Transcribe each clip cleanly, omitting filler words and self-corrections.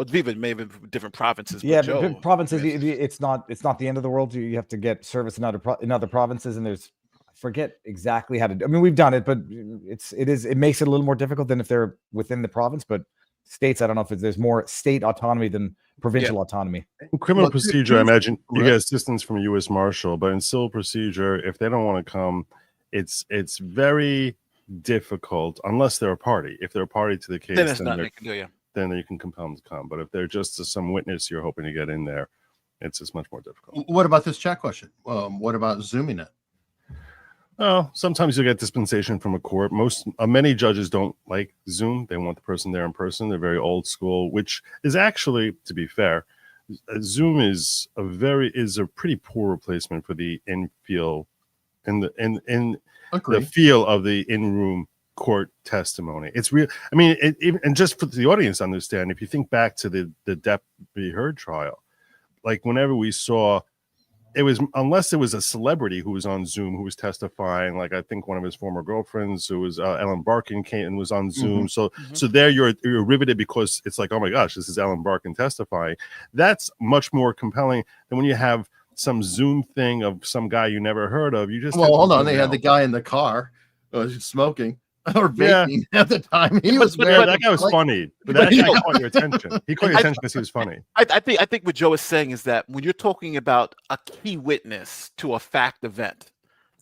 Well, Viva may have been from different provinces, Yeah, but Joe, provinces. It's not the end of the world. You have to get service in other provinces, and there's I forget exactly how to. I mean, we've done it, but it makes it a little more difficult than if they're within the province. But states, I don't know if there's more state autonomy than provincial autonomy. In criminal procedure, I imagine you get assistance from a U.S. Marshal, but in civil procedure, if they don't want to come, it's very difficult unless they're a party. If they're a party to the case, then there's nothing they can do. Yeah. Then you can compel them to come. But if they're just some witness you're hoping to get in there, it's much more difficult. What about this chat question? What about Zooming it? Well, sometimes you get dispensation from a court. Many judges don't like Zoom. They want the person there in person. They're very old school, which is actually, to be fair, Zoom is a pretty poor replacement for the feel the feel of the in-room court testimony. It's real. I mean, and just for the audience to understand, if you think back to the Deputy Heard trial, like whenever we saw, it was, unless it was a celebrity who was on Zoom who was testifying, like I think one of his former girlfriends who was Ellen Barkin came and was on Zoom. So there you're riveted because it's like, oh my gosh, this is Ellen Barkin testifying. That's much more compelling than when you have some Zoom thing of some guy you never heard of. You just hold on. They had the guy in the car smoking or vaping at the time. That guy was funny. But that guy caught your attention. He caught your attention because he was funny. I think what Joe is saying is that when you're talking about a key witness to a fact event,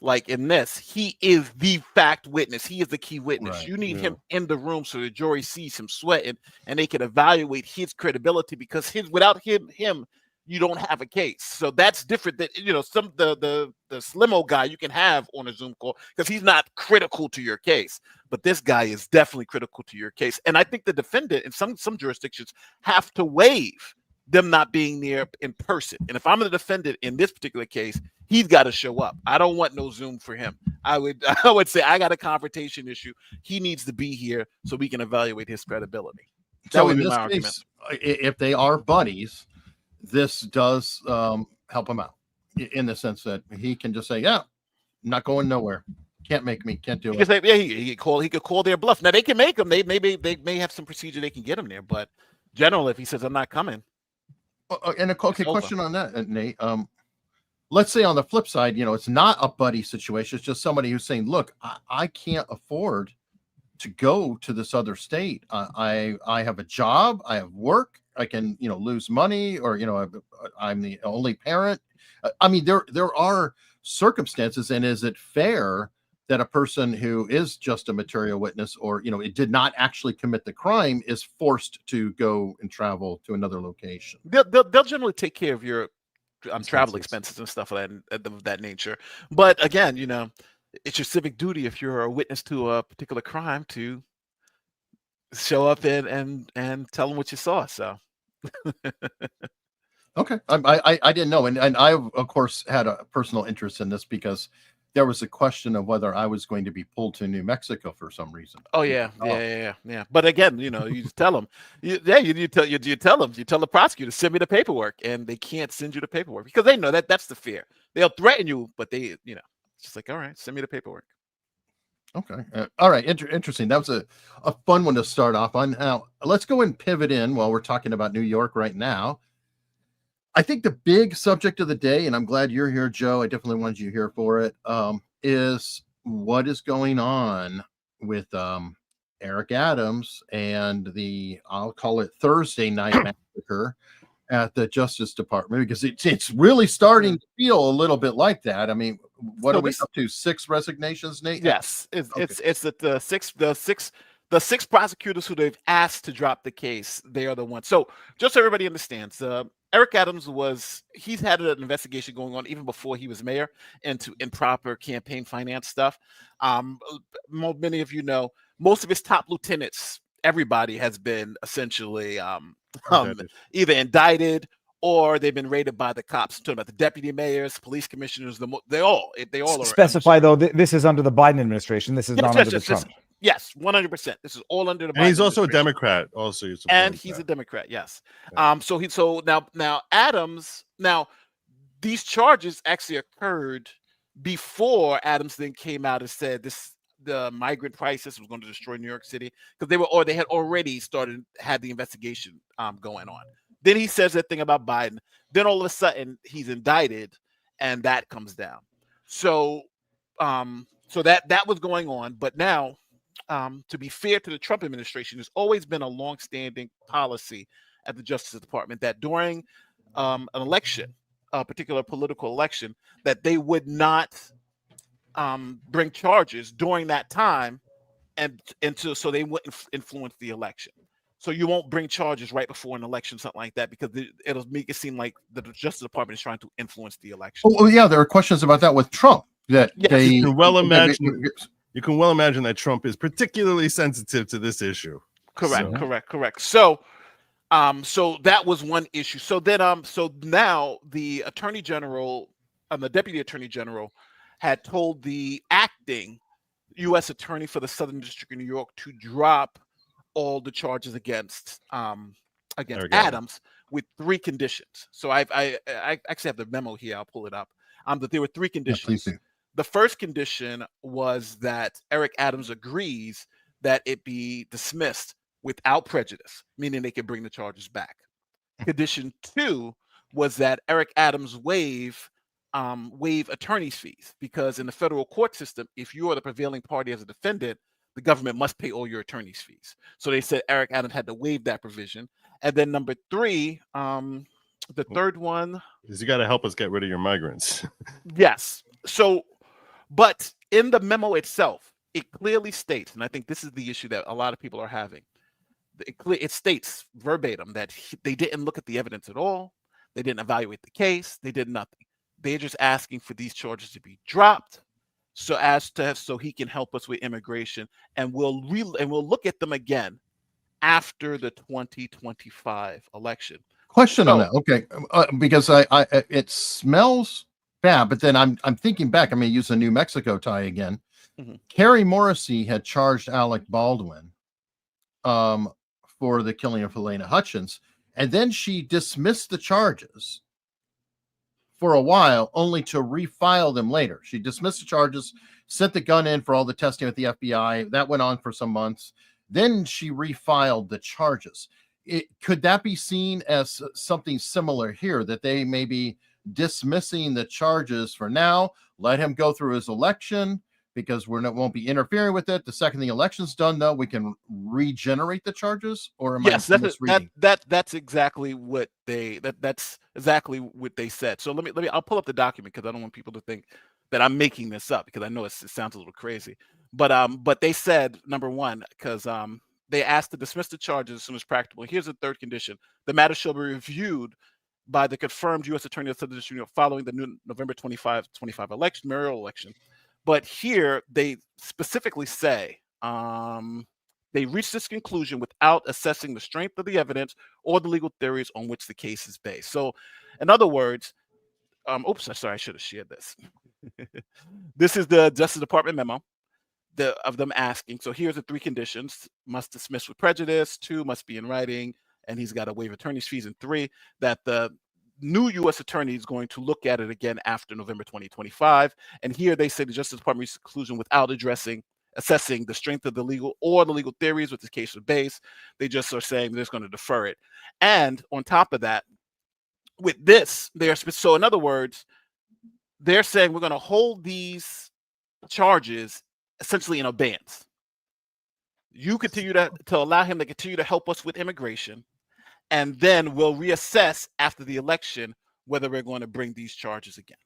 like in this, he is the fact witness. He is the key witness. Right, you need him in the room so the jury sees him sweating and they can evaluate his credibility, because without him, you don't have a case. So that's different than, some the slimo guy you can have on a Zoom call because he's not critical to your case. But this guy is definitely critical to your case. And I think the defendant in some jurisdictions have to waive them not being there in person. And if I'm the defendant in this particular case, he's got to show up. I don't want no Zoom for him. I would say I got a confrontation issue. He needs to be here so we can evaluate his credibility. So in this case, if they are buddies, this does help him out in the sense that he can just say, yeah, I'm not going nowhere. Can't make me, can't do it. He could call their bluff. Now they can make him. They may have some procedure they can get him there, but generally, if he says I'm not coming. And question on that, Nate. Let's say on the flip side, it's not a buddy situation. It's just somebody who's saying, look, I can't afford to go to this other state. I have a job, I have work. I can, lose money, or, I'm the only parent. I mean, there are circumstances, and is it fair that a person who is just a material witness, or, it did not actually commit the crime, is forced to go and travel to another location? They'll generally take care of your travel expenses and stuff of that nature. But again, it's your civic duty, if you're a witness to a particular crime, to show up and tell them what you saw. So. Okay. I didn't know. And I, of course, had a personal interest in this because there was a question of whether I was going to be pulled to New Mexico for some reason. Oh, yeah. But again, you just tell them. You tell them. You tell the prosecutor, send me the paperwork. And they can't send you the paperwork because they know that's the fear. They'll threaten you, but they, it's just like, all right, send me the paperwork. Okay. All right. Interesting. That was a fun one to start off on. Now, let's go and pivot in while we're talking about New York right now. I think the big subject of the day, and I'm glad you're here, Joe, I definitely wanted you here for it, is what is going on with Eric Adams and I'll call it Thursday night massacre at the Justice Department, because it's really starting to feel a little bit like that. I mean, what are we up to? 6 resignations, Nate? Yes, it's the six prosecutors who they've asked to drop the case. They are the ones. So just so everybody understands, Eric Adams he's had an investigation going on even before he was mayor into improper campaign finance stuff. Many of you know, most of his top lieutenants, everybody has been essentially either indicted or they've been raided by the cops. I'm talking about the deputy mayors, police commissioners. They all are. Specify though, this is under the Biden administration. This is not under the Trump. Yes, 100%. This is all under the. And he's also a Democrat. Also, he's a Democrat. Yes. Yeah. So now Adams. Now, these charges actually occurred before Adams then came out and said this the migrant crisis was going to destroy New York City, because they had already had the investigation going on. Then he says that thing about Biden. Then all of a sudden he's indicted, and that comes down. So that was going on. But now, to be fair to the Trump administration, there's always been a longstanding policy at the Justice Department that during an election, a particular political election, that they would not bring charges during that time, so they wouldn't influence the election. So you won't bring charges right before an election, something like that, because it'll make it seem like the Justice Department is trying to influence the election. Oh yeah, there are questions about that with Trump. That yes. You can well imagine that Trump is particularly sensitive to this issue. Correct. So that was one issue. So then so now the Attorney General and the Deputy Attorney General had told the acting U.S. Attorney for the Southern District of New York to drop all the charges against Adams with 3 conditions. So I actually have the memo here. I'll pull it up. That there were 3 conditions. Yeah, the first condition was that Eric Adams agrees that it be dismissed without prejudice, meaning they can bring the charges back. Condition 2 was that Eric Adams waive attorney's fees, because in the federal court system, if you are the prevailing party as a defendant, the government must pay all your attorney's fees. So they said Eric Adams had to waive that provision. And then number 3, the third one is you got to help us get rid of your migrants. Yes. So, but in the memo itself, it clearly states, and I think this is the issue that a lot of people are having. It states verbatim that they didn't look at the evidence at all. They didn't evaluate the case. They did nothing. They're just asking for these charges to be dropped, so he can help us with immigration, and we'll look at them again after the 2025 election. Question on that, okay? Because I it smells bad, but then I'm thinking back. I'm going to use the New Mexico tie again. Mm-hmm. Carrie Morrissey had charged Alec Baldwin for the killing of Helena Hutchins, and then she dismissed the charges for a while, only to refile them later. She dismissed the charges, sent the gun in for all the testing with the FBI. That went on for some months. Then she refiled the charges. Could that be seen as something similar here, that they may be dismissing the charges for now, let him go through his election, because won't be interfering with it. The second the election's done, though, we can regenerate the charges? Or yes, that's exactly what that's exactly what they said. So let me I'll pull up the document, because I don't want people to think that I'm making this up, because I know it sounds a little crazy. But they said, number 1, because they asked to dismiss the charges as soon as practicable. Here's the third condition: the matter shall be reviewed by the confirmed U.S. Attorney of the Southern District of New York following the November 25 election, mayoral election. But here they specifically say they reached this conclusion without assessing the strength of the evidence or the legal theories on which the case is based. So, in other words, I should have shared this. This is the Justice Department memo of them asking. So here's the 3 conditions: must dismiss with prejudice, 2, must be in writing, and he's got to waive attorney's fees, and 3, that the new U.S. attorney is going to look at it again after November 2025. And here they say the Justice Department reached conclusion without assessing the strength of the legal theories with the case of base. They just are saying they're just going to defer it. And on top of that, with this, so in other words, they're saying we're going to hold these charges essentially in abeyance. You continue to allow him to continue to help us with immigration, and then we'll reassess after the election whether we're going to bring these charges again.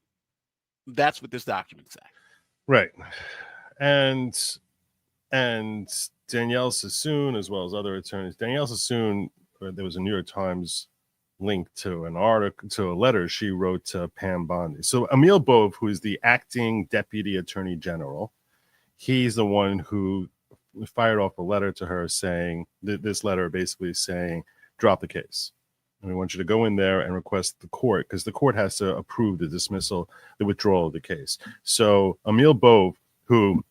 That's what this document says. Right. And Danielle Sassoon, as well as other attorneys, Danielle Sassoon, there was a New York Times link to an article, to a letter she wrote to Pam Bondi. So Emil Bove, who is the acting deputy attorney general, he's the one who fired off a letter to her saying, this letter basically saying, drop the case. And we want you to go in there and request the court, because the court has to approve the dismissal, the withdrawal of the case. So Emil Bove, who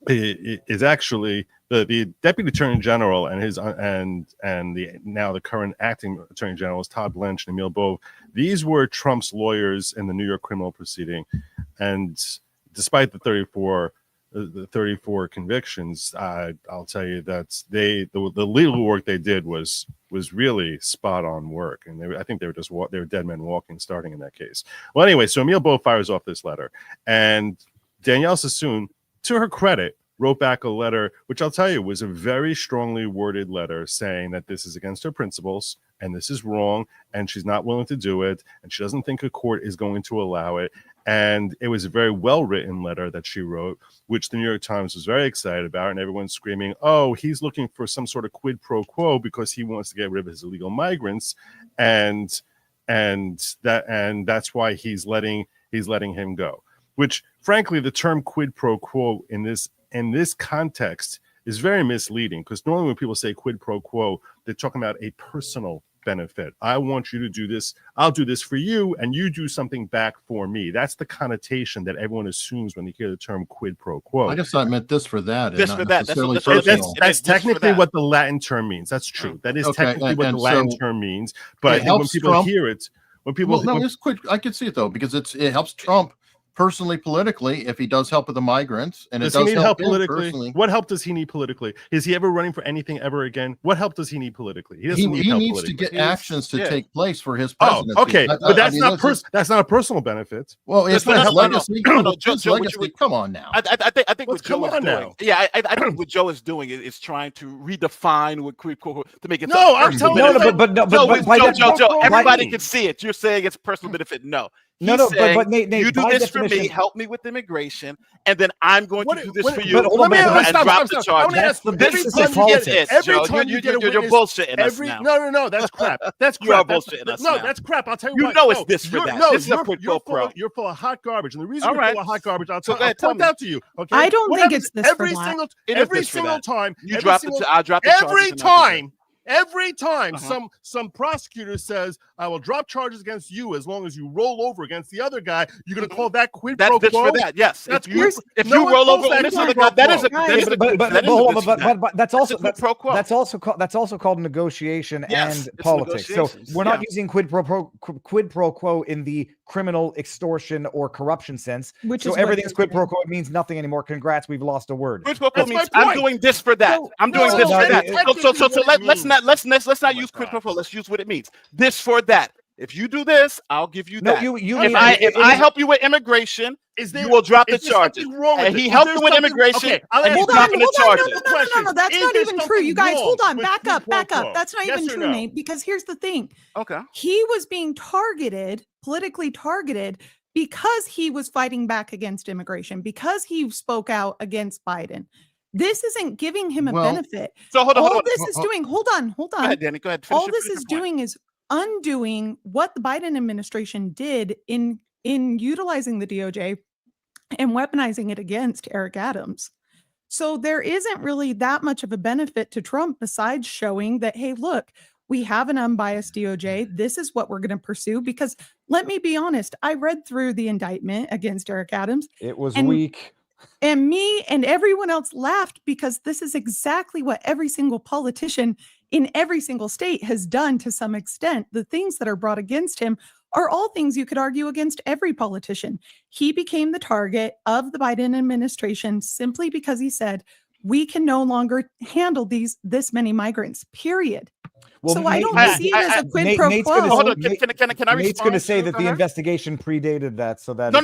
is actually the deputy attorney general, and the current acting attorney general is Todd Blanche and Emil Bove. These were Trump's lawyers in the New York criminal proceeding, and despite the 34 the 34 convictions, I'll tell you that's the legal work they did was really spot on work, and I think they were dead men walking starting in that case. Well, anyway, so Emile Beau fires off this letter, and Danielle Sassoon, to her credit, wrote back a letter, which I'll tell you was a very strongly worded letter saying that this is against her principles and this is wrong, and she's not willing to do it, and she doesn't think a court is going to allow it. And it was a very well-written letter that she wrote, which the New York Times was very excited about, and everyone's screaming, oh, he's looking for some sort of quid pro quo because he wants to get rid of his illegal migrants, and that's why he's letting him go. Which, frankly, the term quid pro quo in this context is very misleading, because normally when people say quid pro quo, they're talking about a personal benefit. I want you to do this. I'll do this for you, and you do something back for me. That's the connotation that everyone assumes when they hear the term quid pro quo. I guess I meant this for that. This and for not that. necessarily That's This for technically that. what the Latin term means. That's true. That is technically what the Latin term means. But I think when people hear it, it's quick. I can see it though, because it helps Trump personally, politically, if he does help with the migrants, and does it does he need help him politically? Personally. What help does he need politically? Is he ever running for anything ever again? What help does he need politically? He doesn't need help needs to politically. get actions to take place for his Oh, presidency. okay, but that's not a personal benefit. Well, it's That's not not- legacy. Joe, Legacy. Come on now. I think what Joe is doing. now? Yeah, I think what Joe is doing is trying to redefine what quid pro quo to make it. No, I'm telling you. Joe, everybody can see it. You're saying it's personal benefit. No. But Nate, you do this for me, help me with immigration, and then I'm going to do this for you. Let me drop the charge. Every time you get a witness, you're bullshitting us now. No, that's crap. That's crap. You are bullshitting us now. That's crap. I'll tell you what. You know it's this for that. This is a quid pro quo. You're full of hot garbage, and the reason you're full of hot garbage, I'll point out to you. Okay, I don't think it's this for that. Every single time you drop the, I'll drop the charges. Every time some prosecutor says, I will drop charges against you as long as you roll over against the other guy, you're going to call that quid pro quo? That's for that, yes. That's if you roll over on this other guy, that is that's also called negotiation and politics. So we're not using quid pro quo in the criminal extortion or corruption sense. So everything's quid pro quo. It means nothing anymore. Congrats, we've lost a word. Quid pro quo means I'm doing this for that. I'm doing this for that. So let's not use quid pro quo. Let's use what it means. This for that. If you do this, I'll give you that. If I help you with immigration, you will drop the charges. And he helped you with immigration, and he's dropping the charges. No, that's not even true. You guys, hold on, back up. That's not even true, Nate, because here's the thing. Okay. He was being politically targeted, because he was fighting back against immigration, because he spoke out against Biden. This isn't giving him a benefit. So hold on. Hold on. Go ahead, Danny. Go ahead. All this is doing is undoing what the Biden administration did in utilizing the DOJ and weaponizing it against Eric Adams. So there isn't really that much of a benefit to Trump besides showing that, hey, look, we have an unbiased DOJ. This is what we're going to pursue. Because let me be honest, I read through the indictment against Eric Adams. It was weak. And me and everyone else laughed, because this is exactly what every single politician in every single state has done to some extent. The things that are brought against him are all things you could argue against every politician. He became the target of the Biden administration simply because he said, we can no longer handle this many migrants, period. Well, so I don't see it as a quid pro quo. Hold on, can I respond? Nate's going to say that the investigation predated that, so that I'm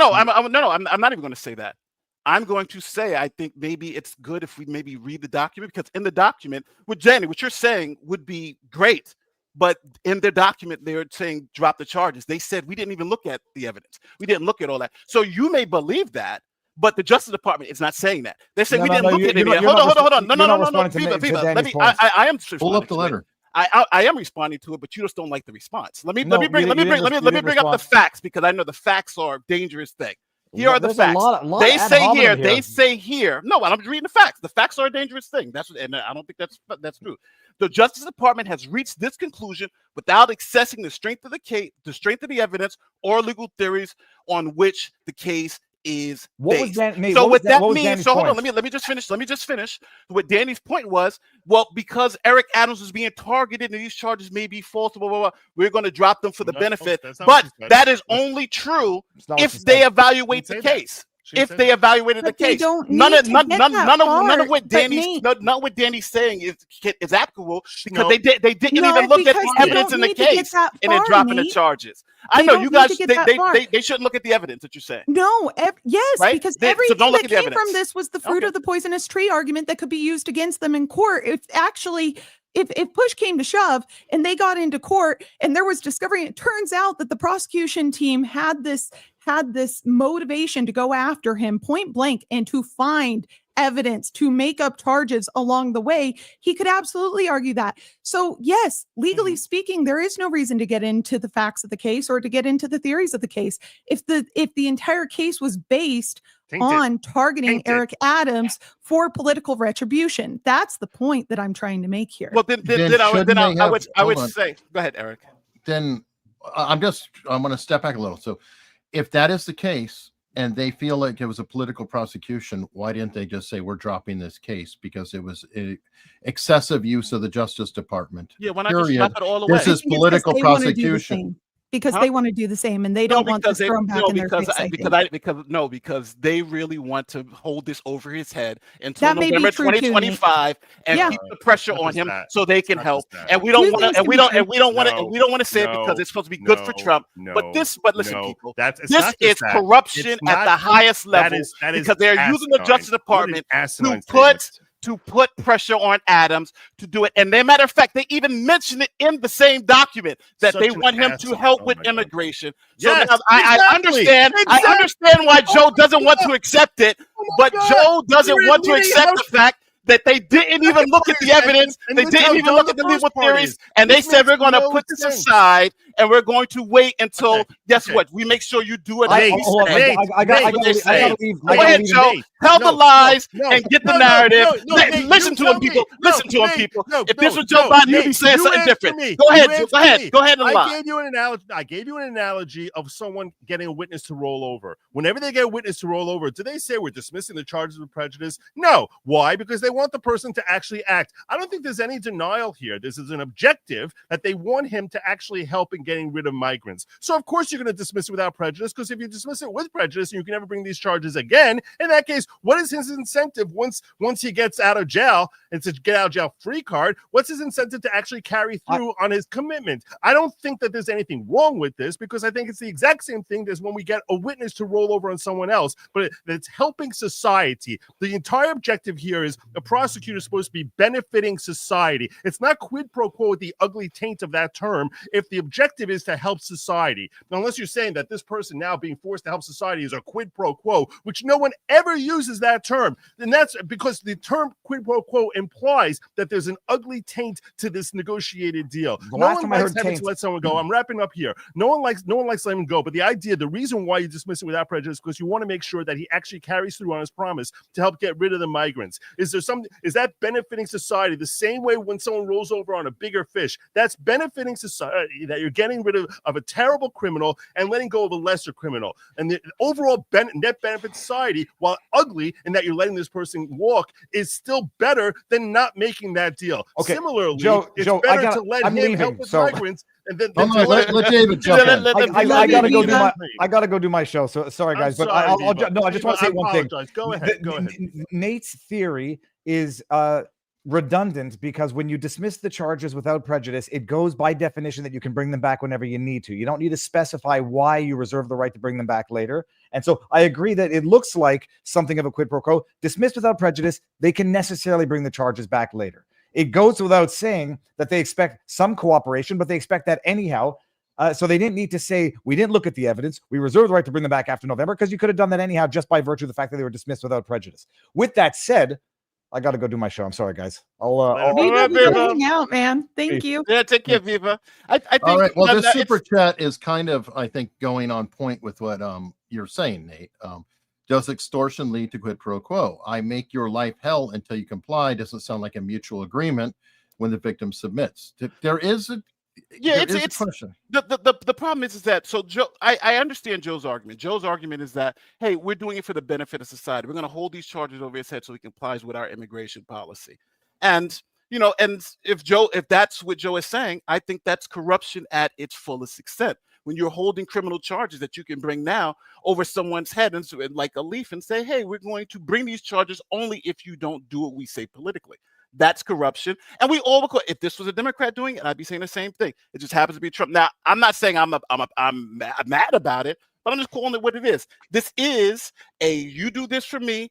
not even going to say that. I'm going to say I think maybe it's good if we maybe read the document, because in the document, with Jenny, what you're saying would be great. But in their document, they're saying drop the charges. They said we didn't even look at the evidence. We didn't look at all that. So you may believe that, but the Justice Department is not saying that. They say we didn't look at it. Hold on. No. Viva. Let me. I am pull up the letter. I am responding to it, but you just don't like the response. Let me bring up the facts, because I know the facts are a dangerous thing. Here are the facts. They say here. No, I'm reading the facts. The facts are a dangerous thing. And I don't think that's true. The Justice Department has reached this conclusion without assessing the strength of the case, the strength of the evidence, or legal theories on which the case is based. Hold on, let me just finish. What Danny's point was, well, because Eric Adams was being targeted and these charges may be false, blah, blah, blah, we're going to drop them for the benefit. But that is only true if they evaluate the case. if they evaluated the But they case. don't None need of to get that none of far, what but Danny's Nate- none what Danny's saying is applicable because No. they didn't No, even look at because the they evidence don't in the need to get case that and then far, dropping the Nate. charges. I They know don't you need guys to get that far. they shouldn't look at the evidence that you're saying. No, yes, Right? because So everything don't look that at the came from evidence. this was the fruit Okay. of the poisonous tree argument that could be used against them in court. If push came to shove and they got into court and there was discovery, it turns out that the prosecution team had this motivation to go after him point blank and to find evidence to make up charges along the way, he could absolutely argue that. So yes, legally speaking, there is no reason to get into the facts of the case or to get into the theories of the case. If the entire case was based on targeting Eric Adams for political retribution, that's the point that I'm trying to make here. Well, then I would say, go ahead, Eric. Then I'm going to step back a little. So if that is the case and they feel like it was a political prosecution, why didn't they just say we're dropping this case because it was excessive use of the Justice Department? Yeah, why not just drop it all away? This is political prosecution. Because they want to do the same and they don't want this thrown back in their face. Because they really want to hold this over his head until That may be November true too, 2025 and Yeah. keep the pressure on him so they can help. that. And we don't Two want to things and we can don't be and we don't want to No, and we don't want to say it no, because it's supposed to be good for Trump. But listen, people, this is corruption at the highest level because they're using the Justice Department to put pressure on Adams to do it. And matter of fact, they even mention it in the same document that they want him to help with immigration. So Yes, now I understand why Joe doesn't want to accept it, but Joe doesn't want to accept the fact that they didn't even look at the evidence. They didn't even look at the legal theories. And they said, we're going to put this aside and we're going to wait until, guess what? We make sure you do it. I got to leave. Go ahead, Joe. Tell the lies and get the narrative. Listen to him, people. Listen to him, people. If this was Joe Biden, he'd be saying something different. Go ahead and lie. I gave you an analogy of someone getting a witness to roll over. Whenever they get a witness to roll over, do they say we're dismissing the charges of prejudice? No. Why? Because they want the person to actually act. I don't think there's any denial here. This is an objective that they want him to actually help in getting rid of migrants. So of course you're going to dismiss it without prejudice, because if you dismiss it with prejudice, you can never bring these charges again. In that case, what is his incentive once he gets out of jail? It's a get out of jail free card. What's his incentive to actually carry through on his commitment? I don't think that there's anything wrong with this, because I think it's the exact same thing as when we get a witness to roll over on someone else, but it's helping society. The entire objective here is a prosecutor is supposed to be benefiting society. It's not quid pro quo with the ugly taint of that term if the objective is to help society. Now, unless you're saying that this person now being forced to help society is a quid pro quo, which no one ever uses that term, then that's because the term quid pro quo implies that there's an ugly taint to this negotiated deal. No one likes having to let someone go. I'm wrapping up here. No one likes letting him go. But the reason why you dismiss it without prejudice is because you want to make sure that he actually carries through on his promise to help get rid of the migrants. Is that benefiting society the same way when someone rolls over on a bigger fish? That's benefiting society, that you're getting rid of a terrible criminal and letting go of a lesser criminal. And the overall net benefit society, while ugly in that you're letting this person walk, is still better than not making that deal. Okay. Similarly, Joe, better to let him leaving, help with so migrants. And then let David jump in. I gotta go do my show. So sorry, guys, but I just want to say one thing. Go ahead. Nate's theory is redundant because when you dismiss the charges without prejudice, it goes by definition that you can bring them back whenever you need to. You don't need to specify why you reserve the right to bring them back later. And so I agree that it looks like something of a quid pro quo. Dismissed without prejudice, they can necessarily bring the charges back later. It goes without saying that they expect some cooperation, but they expect that anyhow. So they didn't need to say, we didn't look at the evidence. We reserve the right to bring them back after November, because you could have done that anyhow just by virtue of the fact that they were dismissed without prejudice. With that said, I got to go do my show. I'm sorry, guys. Hang out, man. Thank you. Yeah, take care, Viva. I think. All right. Well, this super chat is kind of, I think, going on point with what you're saying, Nate. Does extortion lead to quid pro quo? I make your life hell until you comply doesn't sound like a mutual agreement when the victim submits. There is a it's question. The problem is that, so Joe, I understand Joe's argument. Joe's argument is that, hey, we're doing it for the benefit of society. We're going to hold these charges over his head so he complies with our immigration policy. And and if that's what Joe is saying, I think that's corruption at its fullest extent. when you're holding criminal charges that you can bring now over someone's head and like a leaf and say, hey, we're going to bring these charges only if you don't do what we say politically. That's corruption. And we all, if this was a Democrat doing it, I'd be saying the same thing. It just happens to be Trump. Now, I'm not saying I'm mad about it, but I'm just calling it what it is. This is you do this for me,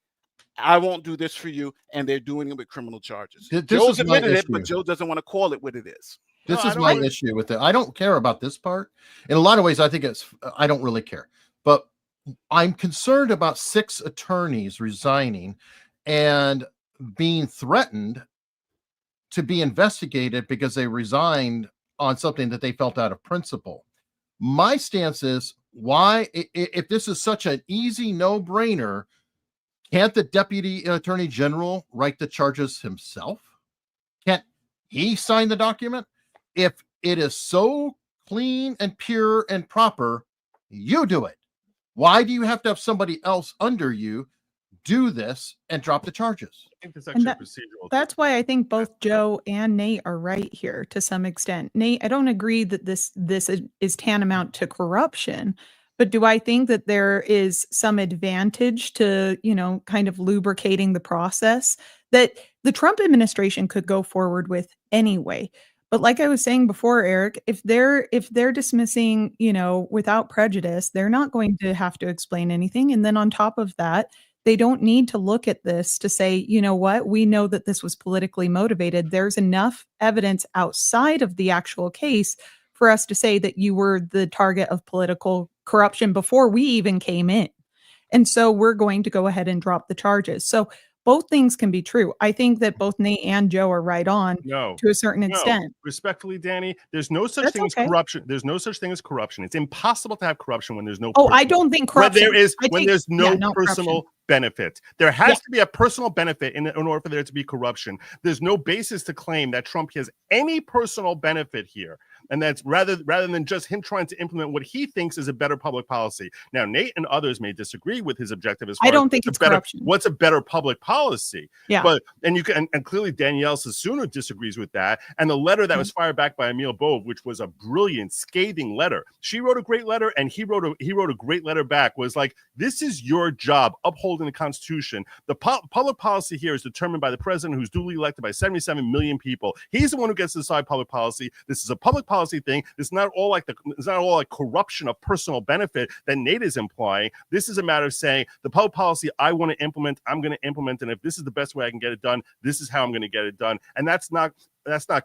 I won't do this for you, and they're doing it with criminal charges. Joe's admitted it, but Joe doesn't want to call it what it is. This is my issue with it. I don't care about this part. In a lot of ways, I think I don't really care. But I'm concerned about 6 attorneys resigning and being threatened to be investigated because they resigned on something that they felt out of principle. My stance is, why, if this is such an easy no-brainer, can't the Deputy Attorney General write the charges himself? Can't he sign the document? If it is so clean and pure and proper, you do it. Why do you have to have somebody else under you do this and drop the charges? I think it's actually procedural. That's why I think both Joe and Nate are right here to some extent. Nate, I don't agree that this is tantamount to corruption, but do I think that there is some advantage to, kind of lubricating the process that the Trump administration could go forward with anyway? But like I was saying before, Eric, if they're dismissing, without prejudice, they're not going to have to explain anything. And then on top of that, they don't need to look at this to say, you know what, we know that this was politically motivated. There's enough evidence outside of the actual case for us to say that you were the target of political corruption before we even came in. And so we're going to go ahead and drop the charges. So both things can be true. I think that both Nate and Joe are right on to a certain extent. Respectfully, Danny, there's no such thing as corruption. There's no such thing as corruption. It's impossible to have corruption when there's no I don't think corruption. When there's no personal benefit. There has to be a personal benefit in order for there to be corruption. There's no basis to claim that Trump has any personal benefit here. And that's rather than just him trying to implement what he thinks is a better public policy. Now, Nate and others may disagree with his objective as far I don't think it's corruption. What's a better public policy? Yeah. But and clearly Danielle Sassoon disagrees with that. And the letter that was fired back by Emil Bove, which was a brilliant, scathing letter. She wrote a great letter, and he wrote a great letter back. Was like, this is your job, upholding the Constitution. The public policy here is determined by the president, who's duly elected by 77 million people. He's the one who gets to decide public policy. This is a public policy thing. It's not all like corruption of personal benefit that Nate is implying. This is a matter of saying the public policy I want to implement, I'm going to implement, and if this is the best way I can get it done, this is how I'm going to get it done. And that's not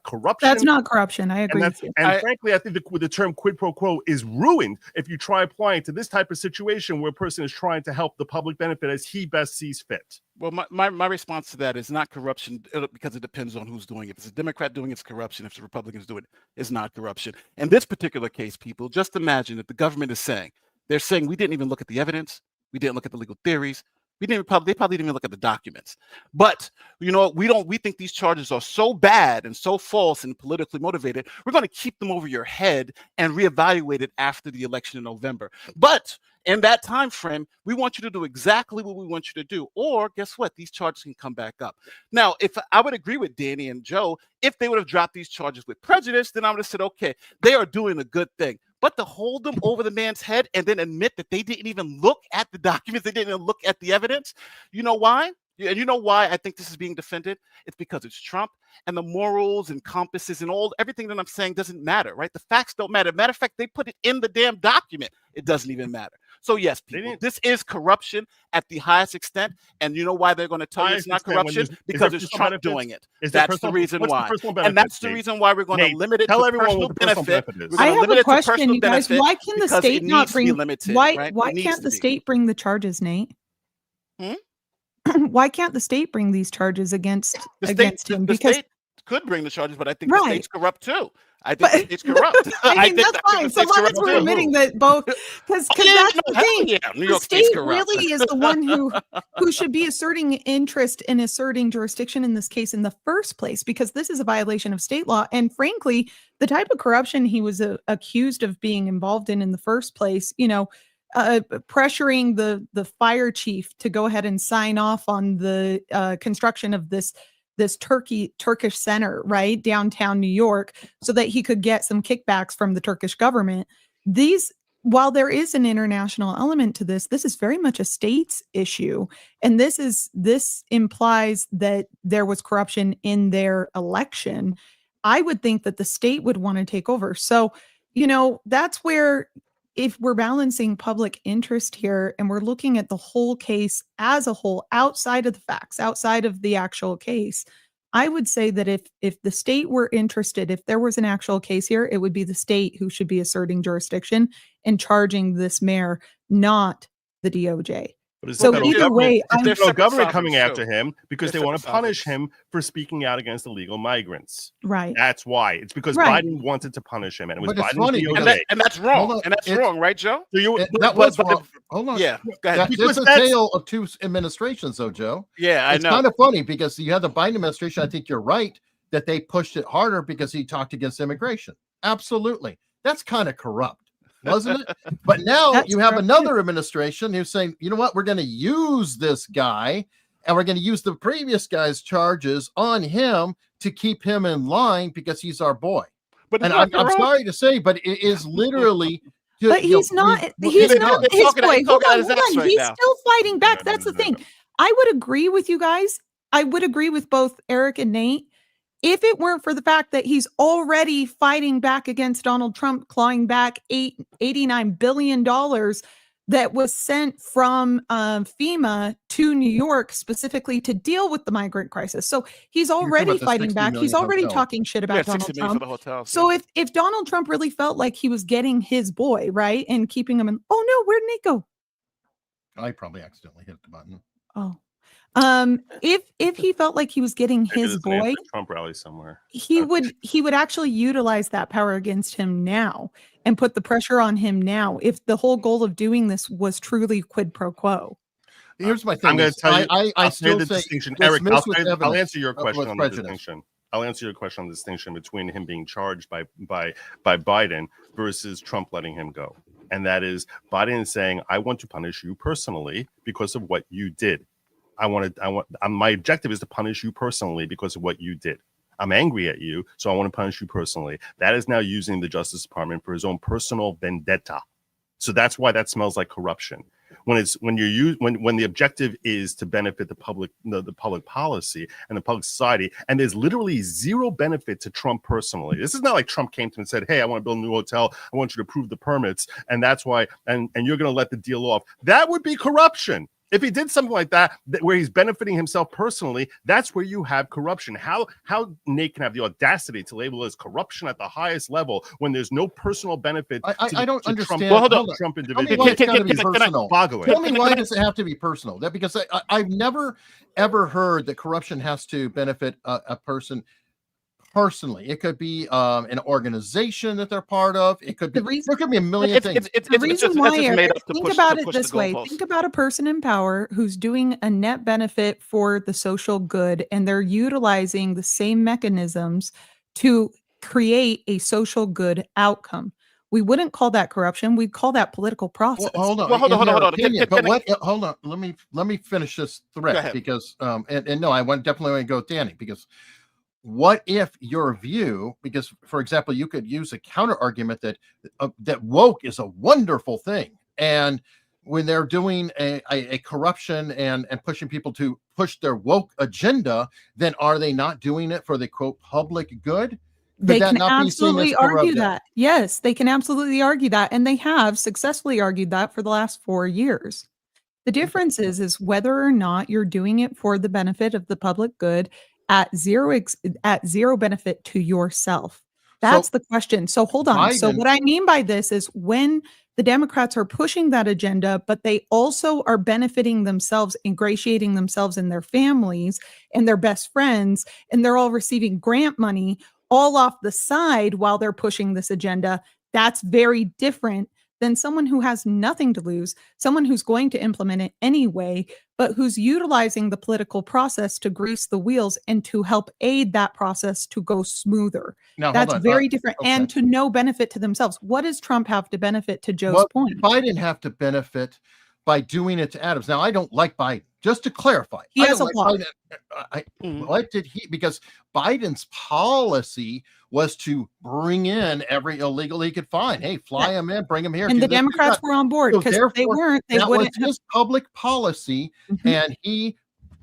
corruption. That's not corruption. I agree with you. And frankly, I think the term quid pro quo is ruined if you try applying to this type of situation where a person is trying to help the public benefit as he best sees fit. Well, my response to that is not corruption, because it depends on who's doing it. If it's a Democrat doing it, it's corruption. If the Republicans do it, it's not corruption. In this particular case, people, just imagine that the government is saying, they're saying we didn't even look at the evidence. We didn't look at the legal theories. They probably didn't even look at the documents. But we think these charges are so bad and so false and politically motivated, we're going to keep them over your head and reevaluate it after the election in November. But in that time frame, we want you to do exactly what we want you to do. Or guess what? These charges can come back up. Now, if I would agree with Danny and Joe, if they would have dropped these charges with prejudice, then I would have said, okay, they are doing a good thing. But to hold them over the man's head and then admit that they didn't even look at the documents, they didn't even look at the evidence, you know why? And you know why I think this is being defended? It's because it's Trump, and the morals and compasses and everything that I'm saying doesn't matter, right? The facts don't matter. Matter of fact, they put it in the damn document. It doesn't even matter. So yes, people, this is corruption at the highest extent. And you know why they're going to tell you it's not corruption? Because it's Trump doing it. That's the reason why. And that's the reason why we're going to limit it to personal benefit. I have a question, you guys. Why can the state not bring? Why can't the state bring the charges, Nate? Why can't the state bring these charges against him? Because the state could bring the charges, but I think the state's corrupt too. I think the state's corrupt. I mean, that's fine. So long as we're admitting that both, because that's the thing. The state really is the one who should be asserting interest and asserting jurisdiction in this case in the first place, because this is a violation of state law. And frankly, the type of corruption he was accused of being involved in the first place, pressuring the fire chief to go ahead and sign off on the construction of this Turkish center, right, downtown New York, so that he could get some kickbacks from the Turkish government. while there is an international element to this, this is very much a state's issue. And this implies that there was corruption in their election. I would think that the state would want to take over. So, that's where, if we're balancing public interest here and we're looking at the whole case as a whole, outside of the facts, outside of the actual case, I would say that if the state were interested, if there was an actual case here, it would be the state who should be asserting jurisdiction and charging this mayor, not the DOJ. So either way, there's no government coming after him because they want to punish him for speaking out against illegal migrants. Right. That's why. It's because Biden wanted to punish him, and it was Biden's DOJ. And that's wrong. And that's wrong, right, Joe? That was wrong. Hold on. Yeah. Go ahead. It's a tale of two administrations, though, Joe. Yeah, it's kind of funny because you had the Biden administration. I think you're right that they pushed it harder because he talked against immigration. Absolutely. That's kind of corrupt, wasn't it? But now you have another administration who's saying, you know what, we're going to use this guy and we're going to use the previous guy's charges on him to keep him in line because he's our boy. And I'm sorry to say, but it is literally. But he's not his boy. Hold on. He's still fighting back. That's the thing. I would agree with you guys. I would agree with both Eric and Nate. If it weren't for the fact that he's already fighting back against Donald Trump, clawing back $89 billion that was sent from FEMA to New York specifically to deal with the migrant crisis. So he's already fighting back. He's already talking shit about Donald Trump. So if Donald Trump really felt like he was getting his boy, right, and keeping him in, oh no, where did Nate go? I probably accidentally hit the button. Oh. If he felt like he was getting his boy, Trump rally somewhere, he would actually utilize that power against him now and put the pressure on him now. If the whole goal of doing this was truly quid pro quo. Here's my thing. I'm going to tell you. I still the say distinction, Eric. I'll answer your question on the distinction. I'll answer your question on the distinction between him being charged by Biden versus Trump letting him go. And that is Biden saying, I want to punish you personally because of what you did. My objective is to punish you personally because of what you did. I'm angry at you, so I want to punish you personally. That is now using the Justice Department for his own personal vendetta. So that's why that smells like corruption. When the objective is to benefit the public policy and the public society, and there's literally zero benefit to Trump personally. This is not like Trump came to him and said, "Hey, I want to build a new hotel. I want you to approve the permits, and that's why, and you're going to let the deal off." That would be corruption. If he did something like that, where he's benefiting himself personally, that's where you have corruption. How Nate can have the audacity to label it as corruption at the highest level when there's no personal benefit. I don't understand. Trump individual. Tell me why does it have to be personal? That because I've never ever heard that corruption has to benefit a person personally. It could be an organization that they're part of. It could be there could be a million things. The reason why, Eric, think about it this way. Think about a person in power who's doing a net benefit for the social good, and they're utilizing the same mechanisms to create a social good outcome. We wouldn't call that corruption. We'd call that political process. Hold on. Hold on. Let me finish this thread because and no, I definitely want to go with Danny because what if your view, because for example, you could use a counter argument that woke is a wonderful thing. And when they're doing a corruption and pushing people to push their woke agenda, then are they not doing it for the quote public good? They can absolutely argue that. Yes, they can absolutely argue that. And they have successfully argued that for the last 4 years. The difference is whether or not you're doing it for the benefit of the public good at zero benefit to yourself. That's the question. So hold on. So what I mean by this is when the Democrats are pushing that agenda, but they also are benefiting themselves, ingratiating themselves and their families and their best friends, and they're all receiving grant money all off the side while they're pushing this agenda. That's very different than someone who has nothing to lose, someone who's going to implement it anyway, but who's utilizing the political process to grease the wheels and to help aid that process to go smoother. Now, that's very different and to no benefit to themselves. What does Trump have to benefit to Joe's point? Biden have to benefit by doing it to Adams. Now, I don't like Biden. just to clarify, He has a lot. What did he? Because Biden's policy was to bring in every illegal he could find. Hey, fly him in, bring him here. And the Democrats were on board, because if they weren't, they that wouldn't was his public policy, and he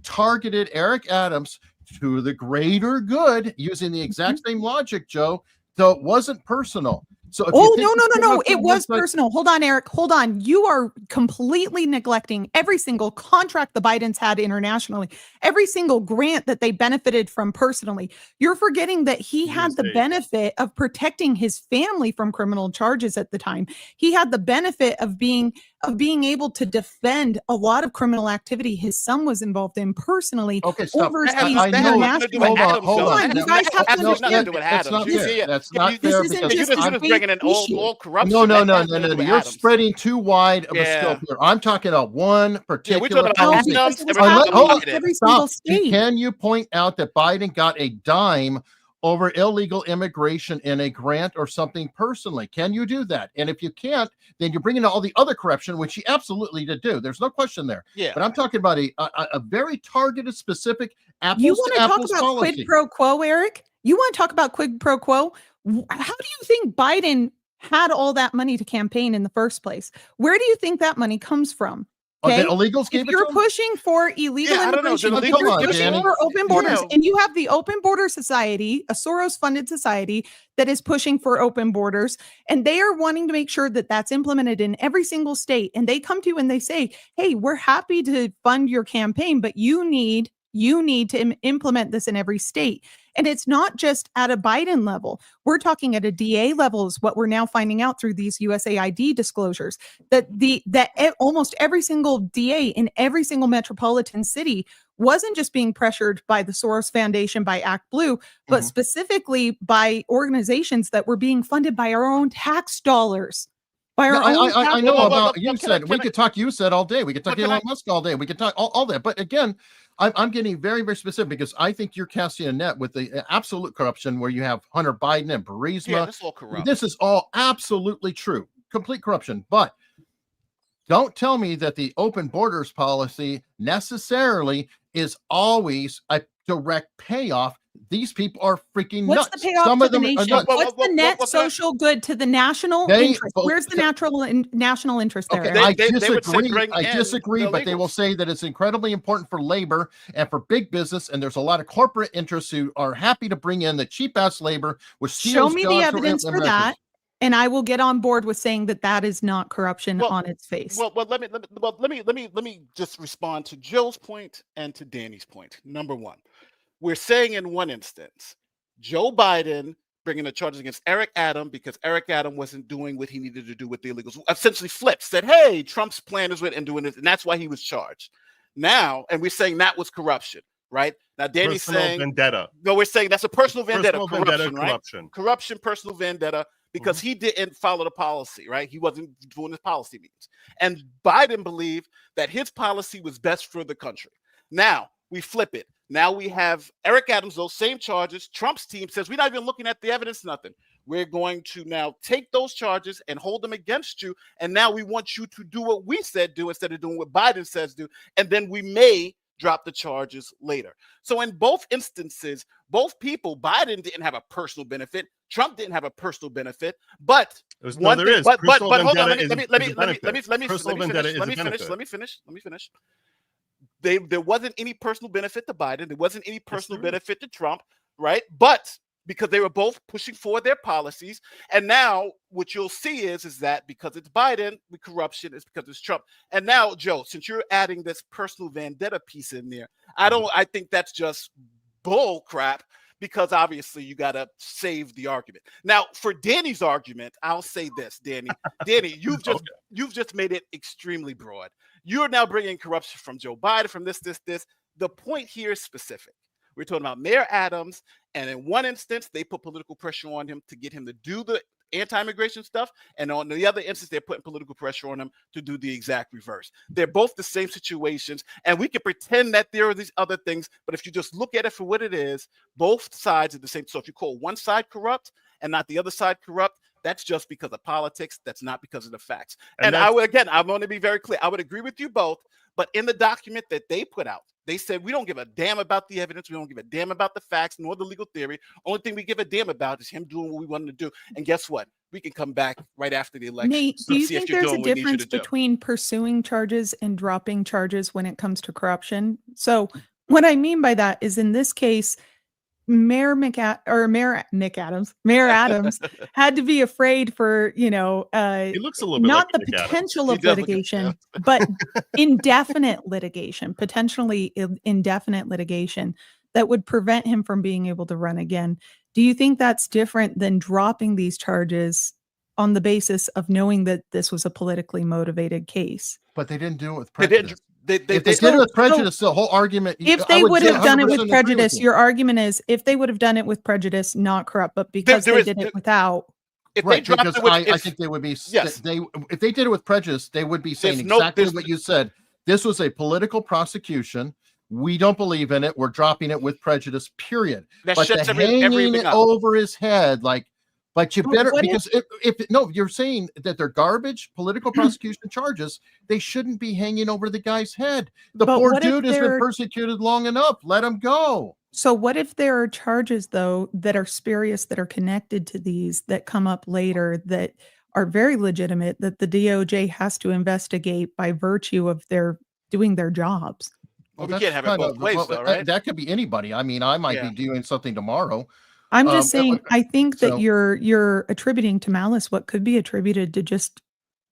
targeted Eric Adams to the greater good using the exact same logic, Joe. So it wasn't personal. So no. It was personal. Hold on, Eric. Hold on. You are completely neglecting every single contract the Bidens had internationally, every single grant that they benefited from personally. You're forgetting that he had the benefit of protecting his family from criminal charges at the time. He had the benefit of being able to defend a lot of criminal activity his son was involved in personally. Okay, stop. Overseas, Hold on. You guys have to understand. That's not fair. That's not fair. This isn't just bringing in all corruption. No. You're spreading too wide of a scope here. I'm talking about one particular. Every single state. Can you point out that Biden got a dime over illegal immigration in a grant or something personally? Can you do that? And if you can't, then you're bringing all the other corruption, which he absolutely did do. There's no question there. Yeah. But I'm talking about a very targeted, specific apples You want to to talk apples about policy. quid pro quo, Eric? You want to talk about quid pro quo? How do you think Biden had all that money to campaign in the first place? Where do you think that money comes from? Okay? The illegals gave if it you're to him? pushing for illegal immigration, if Come you're on, pushing Danny. for open borders, Yeah. and you have the Open Border Society, a Soros-funded society that is pushing for open borders, and they are wanting to make sure that that's implemented in every single state, and they come to you and they say, hey, we're happy to fund your campaign, but you need to implement this in every state. And it's not just at a Biden level. We're talking at a DA level is what we're now finding out through these USAID disclosures, that almost every single DA in every single metropolitan city wasn't just being pressured by the Soros Foundation, by Act Blue, but specifically by organizations that were being funded by our own tax dollars. I know about you said we could talk. You said all day. We could talk Elon Musk all day. We could talk all that. But again, I'm getting very, very specific because I think you're casting a net with the absolute corruption where you have Hunter Biden and Burisma. Yeah, this is all corrupt. This is all absolutely true, complete corruption. But don't tell me that the open borders policy necessarily is always a direct payoff. These people are freaking nuts. What's the payoff Some to of the them are nation? nuts. What's the net social good to the national interest? Where's the national interest there? Okay, I They disagree, but they will say that it's incredibly important for labor and for big business, and there's a lot of corporate interests who are happy to bring in the cheap-ass labor, which Show steals me jobs the from evidence for Americans. that, and I will get on board with saying that that is not corruption on its face. Well, let me just respond to Joe's point and to Danny's point. Number one, we're saying in one instance, Joe Biden bringing the charges against Eric Adams because Eric Adams wasn't doing what he needed to do with the illegals. Essentially flipped, said, hey, Trump's plan is with and doing this, and that's why he was charged. Now, and we're saying that was corruption, right? Now, Danny's saying vendetta. No, we're saying that's a personal vendetta, Personal corruption, vendetta, right? Corruption, personal vendetta, because he didn't follow the policy, right? He wasn't doing his policy meetings. And Biden believed that his policy was best for the country. Now, we flip it. Now we have Eric Adams, those same charges. Trump's team says, we're not even looking at the evidence, nothing. We're going to now take those charges and hold them against you. And now we want you to do what we said do instead of doing what Biden says do. And then we may drop the charges later. So in both instances, both people, Biden didn't have a personal benefit. Trump didn't have a personal benefit, but hold on. Let me finish. There wasn't any personal benefit to Biden. There wasn't any personal benefit to Trump, right? But because they were both pushing for their policies. And now what you'll see is that because it's Biden, the corruption is because it's Trump. And now, Joe, since you're adding this personal vendetta piece in there, I think that's just bull crap, because obviously you got to save the argument. Now, for Danny's argument, I'll say this, Danny. Danny, you've just made it extremely broad. You're now bringing corruption from Joe Biden, from this. The point here is specific. We're talking about Mayor Adams, and in one instance, they put political pressure on him to get him to do the anti-immigration stuff, and on the other instance, they're putting political pressure on him to do the exact reverse. They're both the same situations, and we can pretend that there are these other things, but if you just look at it for what it is, both sides are the same. So if you call one side corrupt and not the other side corrupt, that's just because of politics. That's not because of the facts. And I would, again, I'm going to be very clear. I would agree with you both, But in the document that they put out, they said, we don't give a damn about the evidence. We don't give a damn about the facts nor the legal theory. Only thing we give a damn about is him doing what we want him to do. And guess what? We can come back right after the election. Nate, do you see if think you're there's a doing what we need you difference to do. between pursuing charges and dropping charges when it comes to corruption? So what I mean by that is, in this case, Mayor Nick Adams had to be afraid for, He looks a little bit not like the Nick Adams. potential He of does look litigation, but indefinite litigation, potentially indefinite litigation that would prevent him from being able to run again. Do you think that's different than dropping these charges on the basis of knowing that this was a politically motivated case? But they didn't do it with They prejudice. didn't. They If they did it with prejudice, the whole argument. If they would have done it with prejudice, your argument is if they would have done it with prejudice, not corrupt, but because they did it without. If Right, they dropped because it with, I think they would be. Yes. If they did it with prejudice, they would be saying There's no- exactly there's- what you said. This was a political prosecution. We don't believe in it. We're dropping it with prejudice. Period. that But shuts the everything hanging it up. over his head, like, but you But better, what because if no, you're saying that they're garbage political prosecution charges. They shouldn't be hanging over the guy's head. The But poor what if dude has been they're- persecuted long enough. Let him go. So what if there are charges, though, that are spurious, that are connected to these, that come up later, that are very legitimate, that the DOJ has to investigate by virtue of their doing their jobs? Well, we that's can't have it kind both of- ways, well, though, right? That could be anybody. I mean, I might Yeah. be doing something tomorrow. I'm just saying, I think that so- you're attributing to malice what could be attributed to just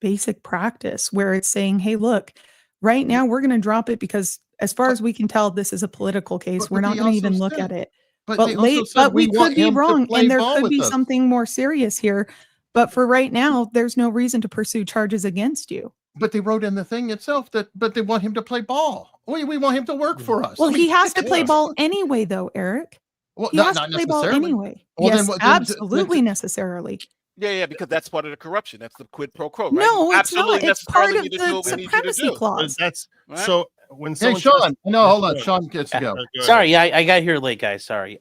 basic practice, where it's saying, hey, look, right now we're going to drop it because as far as we can tell, this is a political case. But We're not they going to also even look said- at it. But, But they also said, we want could be him to wrong, play and there ball could with be us." something more serious here. But for right now, there's no reason to pursue charges against you. But they wrote in the thing itself but they want him to play ball. We want him to work for us. Well, I he mean, has to play yeah. ball anyway, though, Eric. Well, He not has to play ball necessarily. anyway. Well, then Yes, what- then- absolutely necessarily. Yeah, because that's part of the corruption. That's the quid pro quo, right? No, You it's not. absolutely It's part necessarily of need to do the what we need you to supremacy do. But clause. that's Right? so when Hey, someone Sean. No, hold on. Sean gets to go. Go ahead. Sorry, I got here late, guys. Sorry.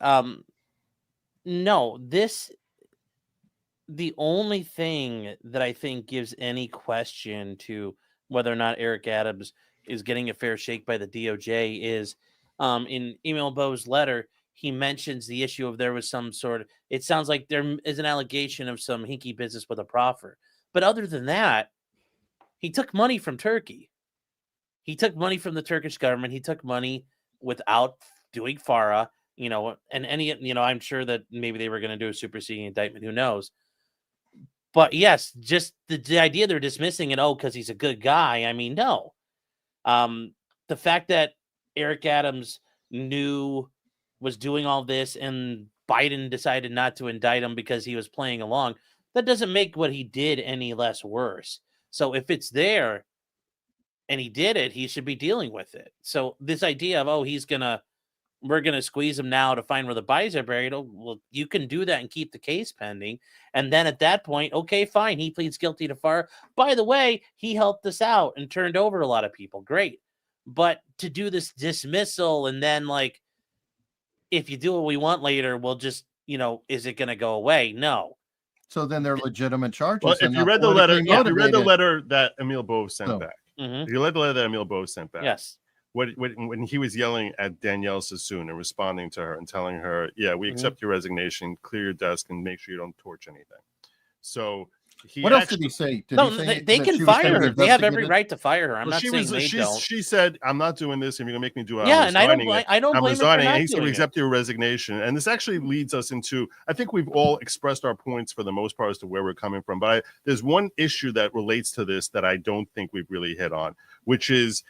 No, the only thing that I think gives any question to whether or not Eric Adams is getting a fair shake by the DOJ is in Emil Bo's letter, he mentions the issue of there was some sort of, it sounds like there is an allegation of some hinky business with a proffer. But other than that, he took money from Turkey. He took money from the Turkish government. He took money without doing FARA, and I'm sure that maybe they were going to do a superseding indictment. Who knows? But yes, just the idea they're dismissing it, because he's a good guy. I mean, no. The fact that Eric Adams was doing all this and Biden decided not to indict him because he was playing along, that doesn't make what he did any less worse. So if it's there and he did it, he should be dealing with it. So this idea of, we're going to squeeze him now to find where the bodies are buried. Oh, well, you can do that and keep the case pending. And then at that point, okay, fine. He pleads guilty to FARA. By the way, he helped us out and turned over a lot of people. Great. But to do this dismissal and then if you do what we want later, we'll just, is it going to go away? No. So then they're legitimate charges. Well, and if you not read the letter, politically if you read the motivated. letter that Emil Bove sent Oh. back, Mhm. if you read the letter that Emil Bove sent back, Yes. when he was yelling at Danielle Sassoon and responding to her and telling her, "Yeah, we accept your resignation, clear your desk, and make sure you don't torch anything." So What else did he say? Did No, he say they that can she was gonna fire be her. They have every investigated? right to fire her. I'm Well, not saying they don't. she said, "I'm not doing this. If you're gonna make me do it, Yeah, I'm and I don't resigning it. I don't I'm blame her for resigning." not And he said, "We doing it. accept your resignation." And this actually leads us into, I think we've all expressed our points for the most part as to where we're coming from. But there's one issue that relates to this that I don't think we've really hit on, which is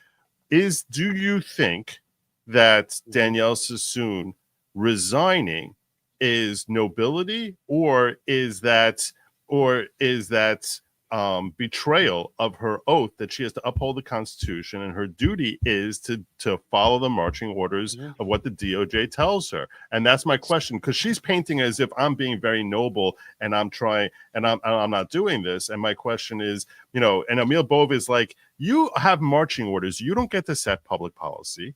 do you think that Danielle Sassoon resigning is nobility, or is that betrayal of her oath that she has to uphold the Constitution, and her duty is to follow the marching orders of what the DOJ tells her? And that's my question, because she's painting as if I'm being very noble and I'm trying and I'm not doing this. And my question is, and Emil Bove is like, you have marching orders. You don't get to set public policy.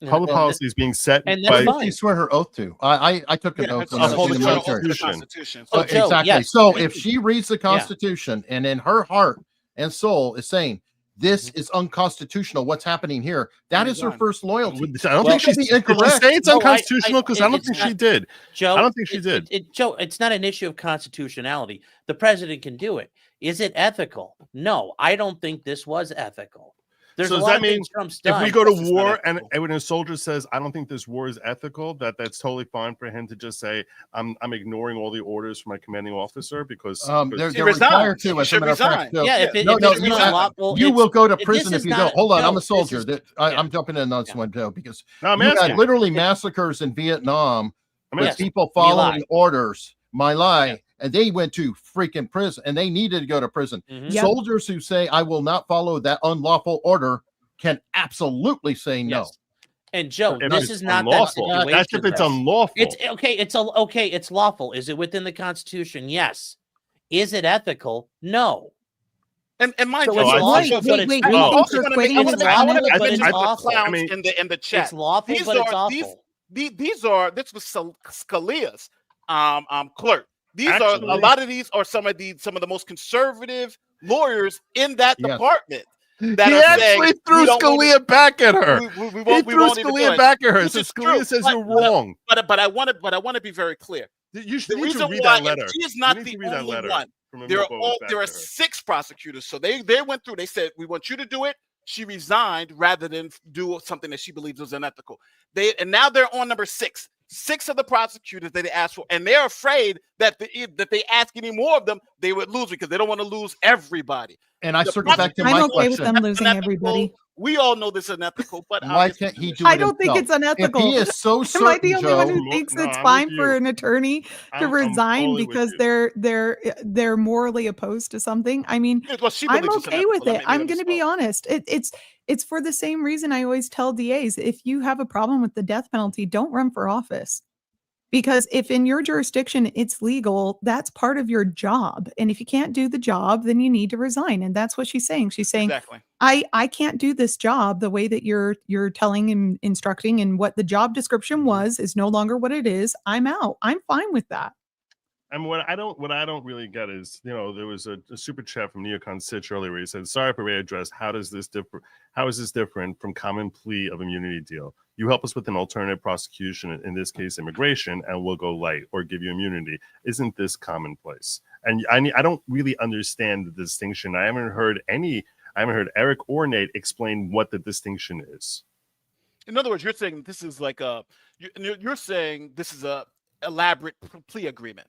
Public policy is being set and by that's fine. She swear her oath to. I took an oath when I was uphold in the the Uphold military. the Constitution. Constitution. Oh, Joe, Exactly. yes. So if she reads the Constitution and in her heart and soul is saying, this is unconstitutional. What's happening here? That is her first loyalty. I don't Well, think she's be Did she incorrect. say it's No, unconstitutional? Because I don't it's think not- she did. Joe, I don't think she did. Joe, it's not an issue of constitutionality. The president can do it. Is it ethical? No, I don't think this was ethical. There's So a does lot that of mean things Trump's If done. we go to This is not war and ethical. when a soldier says, "I don't think this war is ethical," that's totally fine for him to just say, "I'm ignoring all the orders from my commanding officer because They're She required resigned. to. She As a should matter of fact, resign. so- yeah, if it, no, if no, it's you, unlawful, you it's- will go to this prison if is you not- don't. Hold on, Joe, I'm a this soldier. is- I'm yeah. jumping in on this Yeah. one, Joe, because no, I'm you had asking. literally massacres in Vietnam I'm with asking. people My Lai. following orders. My lie, Yeah. and they went to freaking prison, and they needed to go to prison. Mhm. Yep. Soldiers who say I will not follow that unlawful order can absolutely say no. Yes. And Joe, If this it's is not that unlawful. situation. That's if it's unlawful. It's okay. It's lawful. Is it within the Constitution? Yes. Is it ethical? No. And mind So you, it's I lawful, also- but it's wait, I you wrong. think also you're want to make, quitting I is want to lawful, make but it's mention of the awful. clowns I mean, in the chat. It's lawful, but it's awful. This was Scalia's clerk. These are Actually- a lot of these are some of the most conservative lawyers in that Yes. department that He are actually saying, threw we don't wanna- Scalia back at her. we He won't threw even do Scalia it. back at her. Which So is Scalia true, says but- you're wrong. But I want to be very clear. You The need to reason read why that letter. she is You not need the to read that only letter one. from There Emilio are Bo's there back are to her. 6 prosecutors. So they went through. They said, we want you to do it. She resigned rather than do something that she believes was unethical. And now they're on number 6. 6 of the prosecutors that they asked for, and they're afraid that that they ask any more of them, they would lose because they don't want to lose everybody. And I The circle back to I'm my okay with question. them losing Unethical. everybody. We all know this is unethical, but Why obviously can't he it's do I it don't think himself? it's unethical. If he is so Am certain, I the only one Joe, who thinks No, it's I'm fine with for you. an attorney to I'm resign totally with because you. they're morally opposed to something? I mean, Well, she I'm believes it's okay with unethical. it. I'm going to be honest. It's for the same reason I always tell DAs: if you have a problem with the death penalty, don't run for office. Because if in your jurisdiction it's legal, that's part of your job. And if you can't do the job, then you need to resign. And that's what she's saying. She's saying, Exactly. I can't do this job the way that you're telling and instructing, and what the job description was is no longer what it is. I'm out. I'm fine with that. And what I don't really get is, there was a super chat from Neocon Sitch earlier where he said, "Sorry for address. How is this different from common plea of immunity deal? You help us with an alternative prosecution, in this case immigration, and we'll go light or give you immunity. Isn't this commonplace?" And I don't really understand the distinction. I haven't heard Eric or Nate explain what the distinction is. In other words, you're saying this is like you're saying this is a elaborate plea agreement.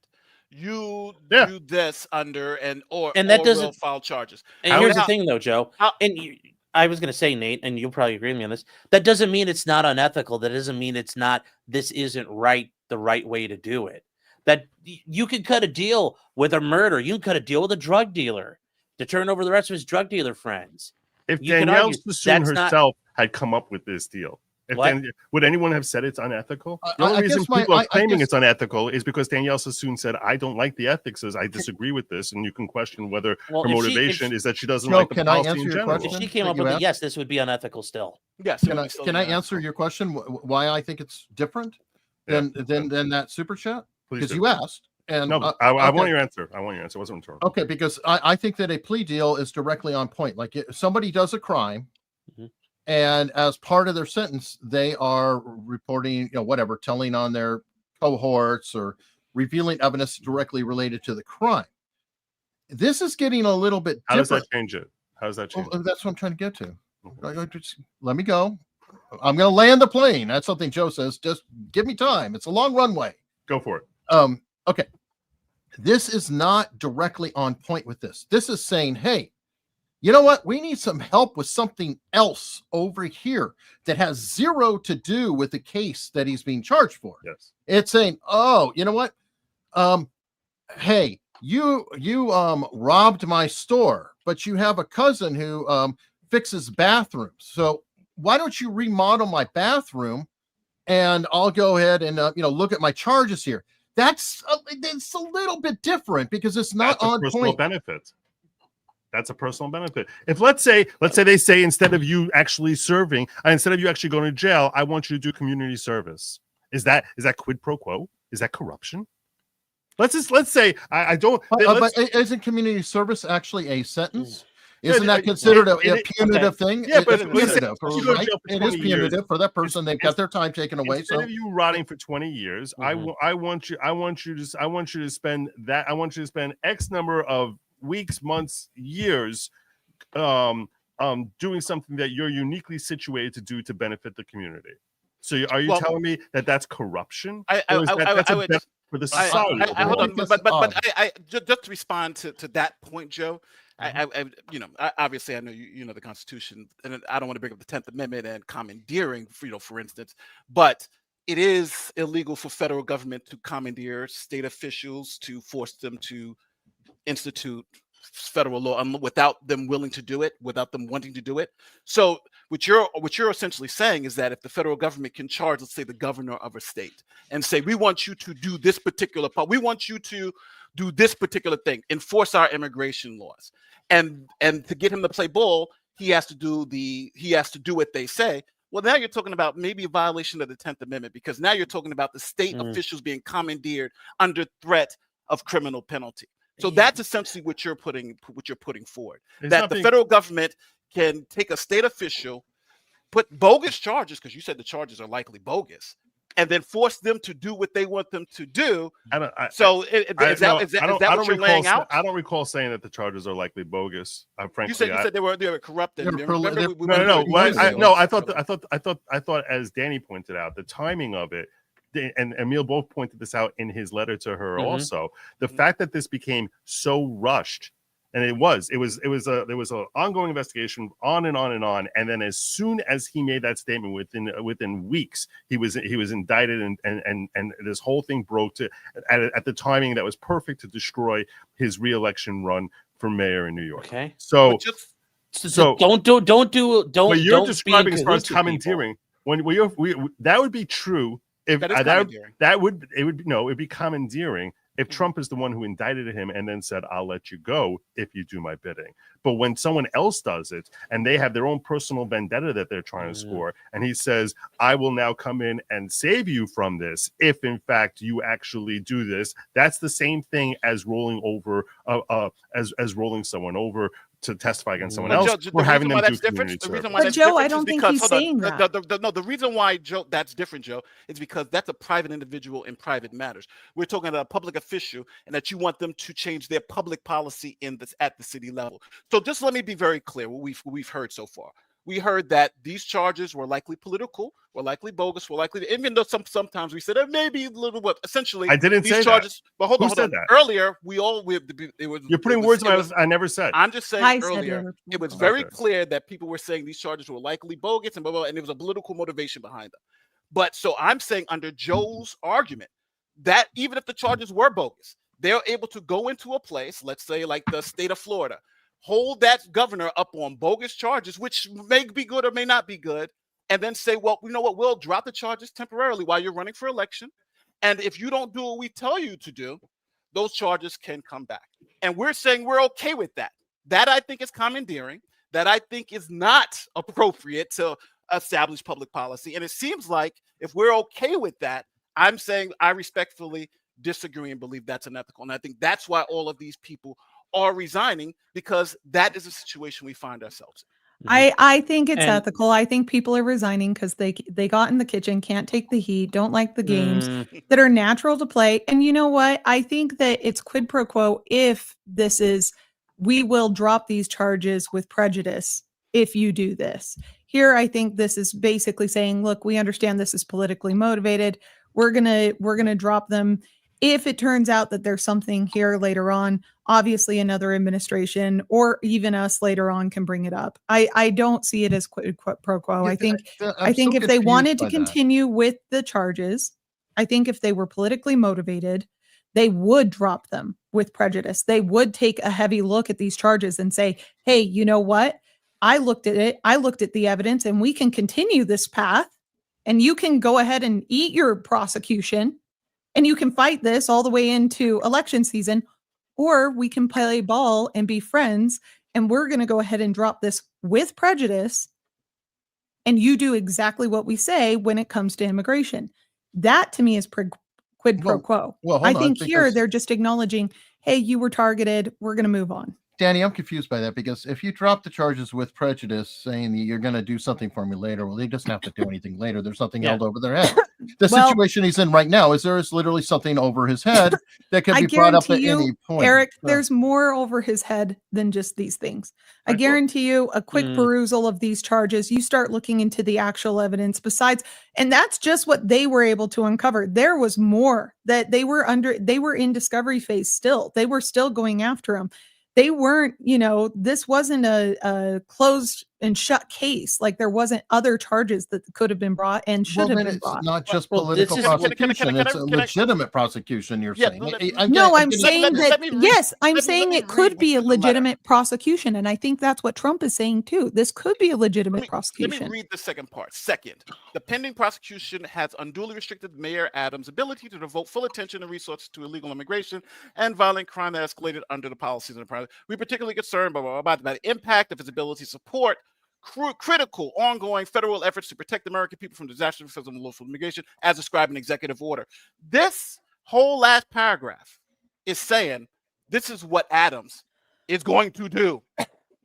You do this under and that doesn't will file charges. And How here's is the it- thing, though, Joe. how- I was going to say, Nate, and you'll probably agree with me on this. That doesn't mean it's not unethical. That doesn't mean this isn't the right way to do it. That you can cut a deal with a murder. You can cut a deal with a drug dealer to turn over the rest of his drug dealer friends. If You can Danielle argue Sassoon that's not- herself had come up with this deal, would anyone have said it's unethical? The only I reason guess my- people are I claiming guess- it's unethical is because Danielle Sassoon said, "I don't like the ethics. I disagree with this," and you can question whether Well, her if she- motivation is that she doesn't Joe, like the can I policy answer in your general. If question? she came that up you with it, asked? yes, this would be unethical still. Yes. Can I answer your question? Why I think it's different than that super chat? Please Because do. you asked, and No, I want okay. your answer. I want your answer. It wasn't rhetorical. Okay, because I think that a plea deal is directly on point. Like if somebody does a crime, Mhm. and as part of their sentence, they are reporting, whatever, telling on their cohorts or revealing evidence directly related to the crime. This is getting a little bit How does different. that change it? How does that change Well, it? that's what I'm trying to get to. Just let me go. I'm going to land the plane. That's something Joe says. Just give me time. It's a long runway. Go for it. Okay. This is not directly on point with this. This is saying, hey, you know what? We need some help with something else over here that has zero to do with the case that he's being charged for. Yes. It's saying, oh, you know what? Hey, you robbed my store, but you have a cousin who fixes bathrooms. So why don't you remodel my bathroom, and I'll go ahead and look at my charges here. It's a little bit different because it's not That's a on personal point. benefit. That's a personal benefit. If let's say they say instead of you actually serving, instead of you actually going to jail, I want you to do community service. Is that quid pro quo? Is that corruption? Let's say I don't. But isn't community service actually a sentence? Isn't that considered a punitive thing? Yeah, but it's punitive, you go to right? jail for It is 20 years. punitive for that person. They've got their time taken away. Instead So of you rotting for 20 years, I want you to spend that. I want you to spend X number of weeks, months, years, doing something that you're uniquely situated to do to benefit the community. So are you telling me that that's corruption? I would for the society. hold on, but just to respond to that point, Joe. Obviously I know you know the Constitution, and I don't want to bring up the 10th Amendment and commandeering, for instance, but it is illegal for federal government to commandeer state officials, to force them to institute federal law without them willing to do it, without them wanting to do it. So what you're essentially saying is that if the federal government can charge, let's say, the governor of a state and say, we want you to do this particular part, we want you to do this particular thing, enforce our immigration laws, and to get him to play ball, he has to do what they say. Well, now you're talking about maybe a violation of the 10th Amendment, because now you're talking about the state officials being commandeered under threat of criminal penalty. So that's essentially what you're putting forward. That the federal government can take a state official, put bogus charges, because you said the charges are likely bogus, and then force them to do what they want them to do. Is that what you're laying out? I don't recall saying that the charges are likely bogus. Frankly, you said they were corrupted. I thought, as Danny pointed out, the timing of it. And Emil both pointed this out in his letter to her. Also, the fact that this became so rushed, and there was an ongoing investigation on and on and on, and then as soon as he made that statement, within weeks, he was indicted, and this whole thing broke at the timing that was perfect to destroy his reelection run for mayor in New York. Okay, so don't. But you're describing as far as commandeering that would be true. If it'd be commandeering if Trump is the one who indicted him and then said, I'll let you go if you do my bidding. But when someone else does it and they have their own personal vendetta that they're trying to score, and he says, I will now come in and save you from this if in fact you actually do this, that's the same thing as rolling over as rolling someone over to testify against someone else. Joe, we're having them do community service. But Joe, I don't think he's saying that. The reason why, Joe, that's different, Joe, is because that's a private individual in private matters. We're talking about a public official, and that you want them to change their public policy at the city level. So just let me be very clear what we've heard so far. We heard that these charges were likely political, were likely bogus, were likely, even though sometimes we said maybe a little bit. Essentially, I didn't say charges. That. But hold on. That? Earlier, you're putting words in my mouth I never said. I'm just saying earlier, it was very clear that people were saying these charges were likely bogus and blah, blah, blah, and there was a political motivation behind them. But so I'm saying, under Joe's argument, that even if the charges were bogus, they're able to go into a place, let's say like the state of Florida, hold that governor up on bogus charges, which may be good or may not be good, and then say, well, you know what, we'll drop the charges temporarily while you're running for election. And if you don't do what we tell you to do, those charges can come back. And we're saying we're okay with that. That I think is commandeering. That I think is not appropriate to establish public policy. And it seems like if we're okay with that, I'm saying I respectfully disagree and believe that's unethical. And I think that's why all of these people are resigning, because that is a situation we find ourselves in. I think it's ethical. I think people are resigning because they got in the kitchen, can't take the heat, don't like the games that are natural to play. And you know what? I think that it's quid pro quo if this is, we will drop these charges with prejudice if you do this. Here, I think this is basically saying, look, we understand this is politically motivated. We're gonna drop them. If it turns out that there's something here later on, obviously another administration or even us later on can bring it up. I don't see it as quid pro quo. I think if they wanted to continue with the charges, I think if they were politically motivated, they would drop them with prejudice. They would take a heavy look at these charges and say, hey, you know what? I looked at it. I looked at the evidence, and we can continue this path, and you can go ahead and eat your prosecution. And you can fight this all the way into election season, or we can play ball and be friends. And we're going to go ahead and drop this with prejudice. And you do exactly what we say when it comes to immigration. That to me is quid pro quo. Well, I think here they're just acknowledging, hey, you were targeted. We're going to move on. Danny, I'm confused by that because if you drop the charges with prejudice, saying that you're going to do something for me later, well, he doesn't have to do anything later. There's something held over their head. The situation he's in right now is there is literally something over his head that can be brought up at any point. Eric, there's more over his head than just these things. I guarantee you a quick perusal of these charges, you start looking into the actual evidence besides, and that's just what they were able to uncover. There was more that they were in discovery phase still. They were still going after him. They weren't, this wasn't a closed and shut case. Like there wasn't other charges that could have been brought and should have been brought. It's not just political prosecution. It's a legitimate prosecution, you're saying. I'm saying it could be a legitimate prosecution. And I think that's what Trump is saying too. This could be a legitimate prosecution. Let me read the second part. Second, the pending prosecution has unduly restricted Mayor Adams' ability to devote full attention and resources to illegal immigration and violent crime that escalated under the policies of the president. We're particularly concerned about the impact of his ability to support critical ongoing federal efforts to protect American people from disaster because of lawful immigration as described in executive order. This whole last paragraph is saying this is what Adams is going to do.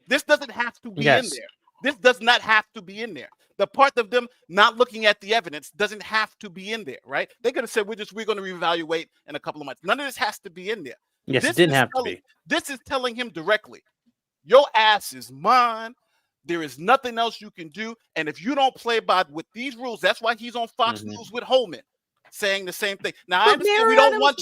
This doesn't have to be in there. This does not have to be in there. The part of them not looking at the evidence doesn't have to be in there, right? They could have said we're going to reevaluate in a couple of months. None of this has to be in there. Yes, it didn't have to be. This is telling him directly, your ass is mine. There is nothing else you can do. And if you don't play by with these rules, that's why he's on Fox News with Holman saying the same thing. Now I understand we don't want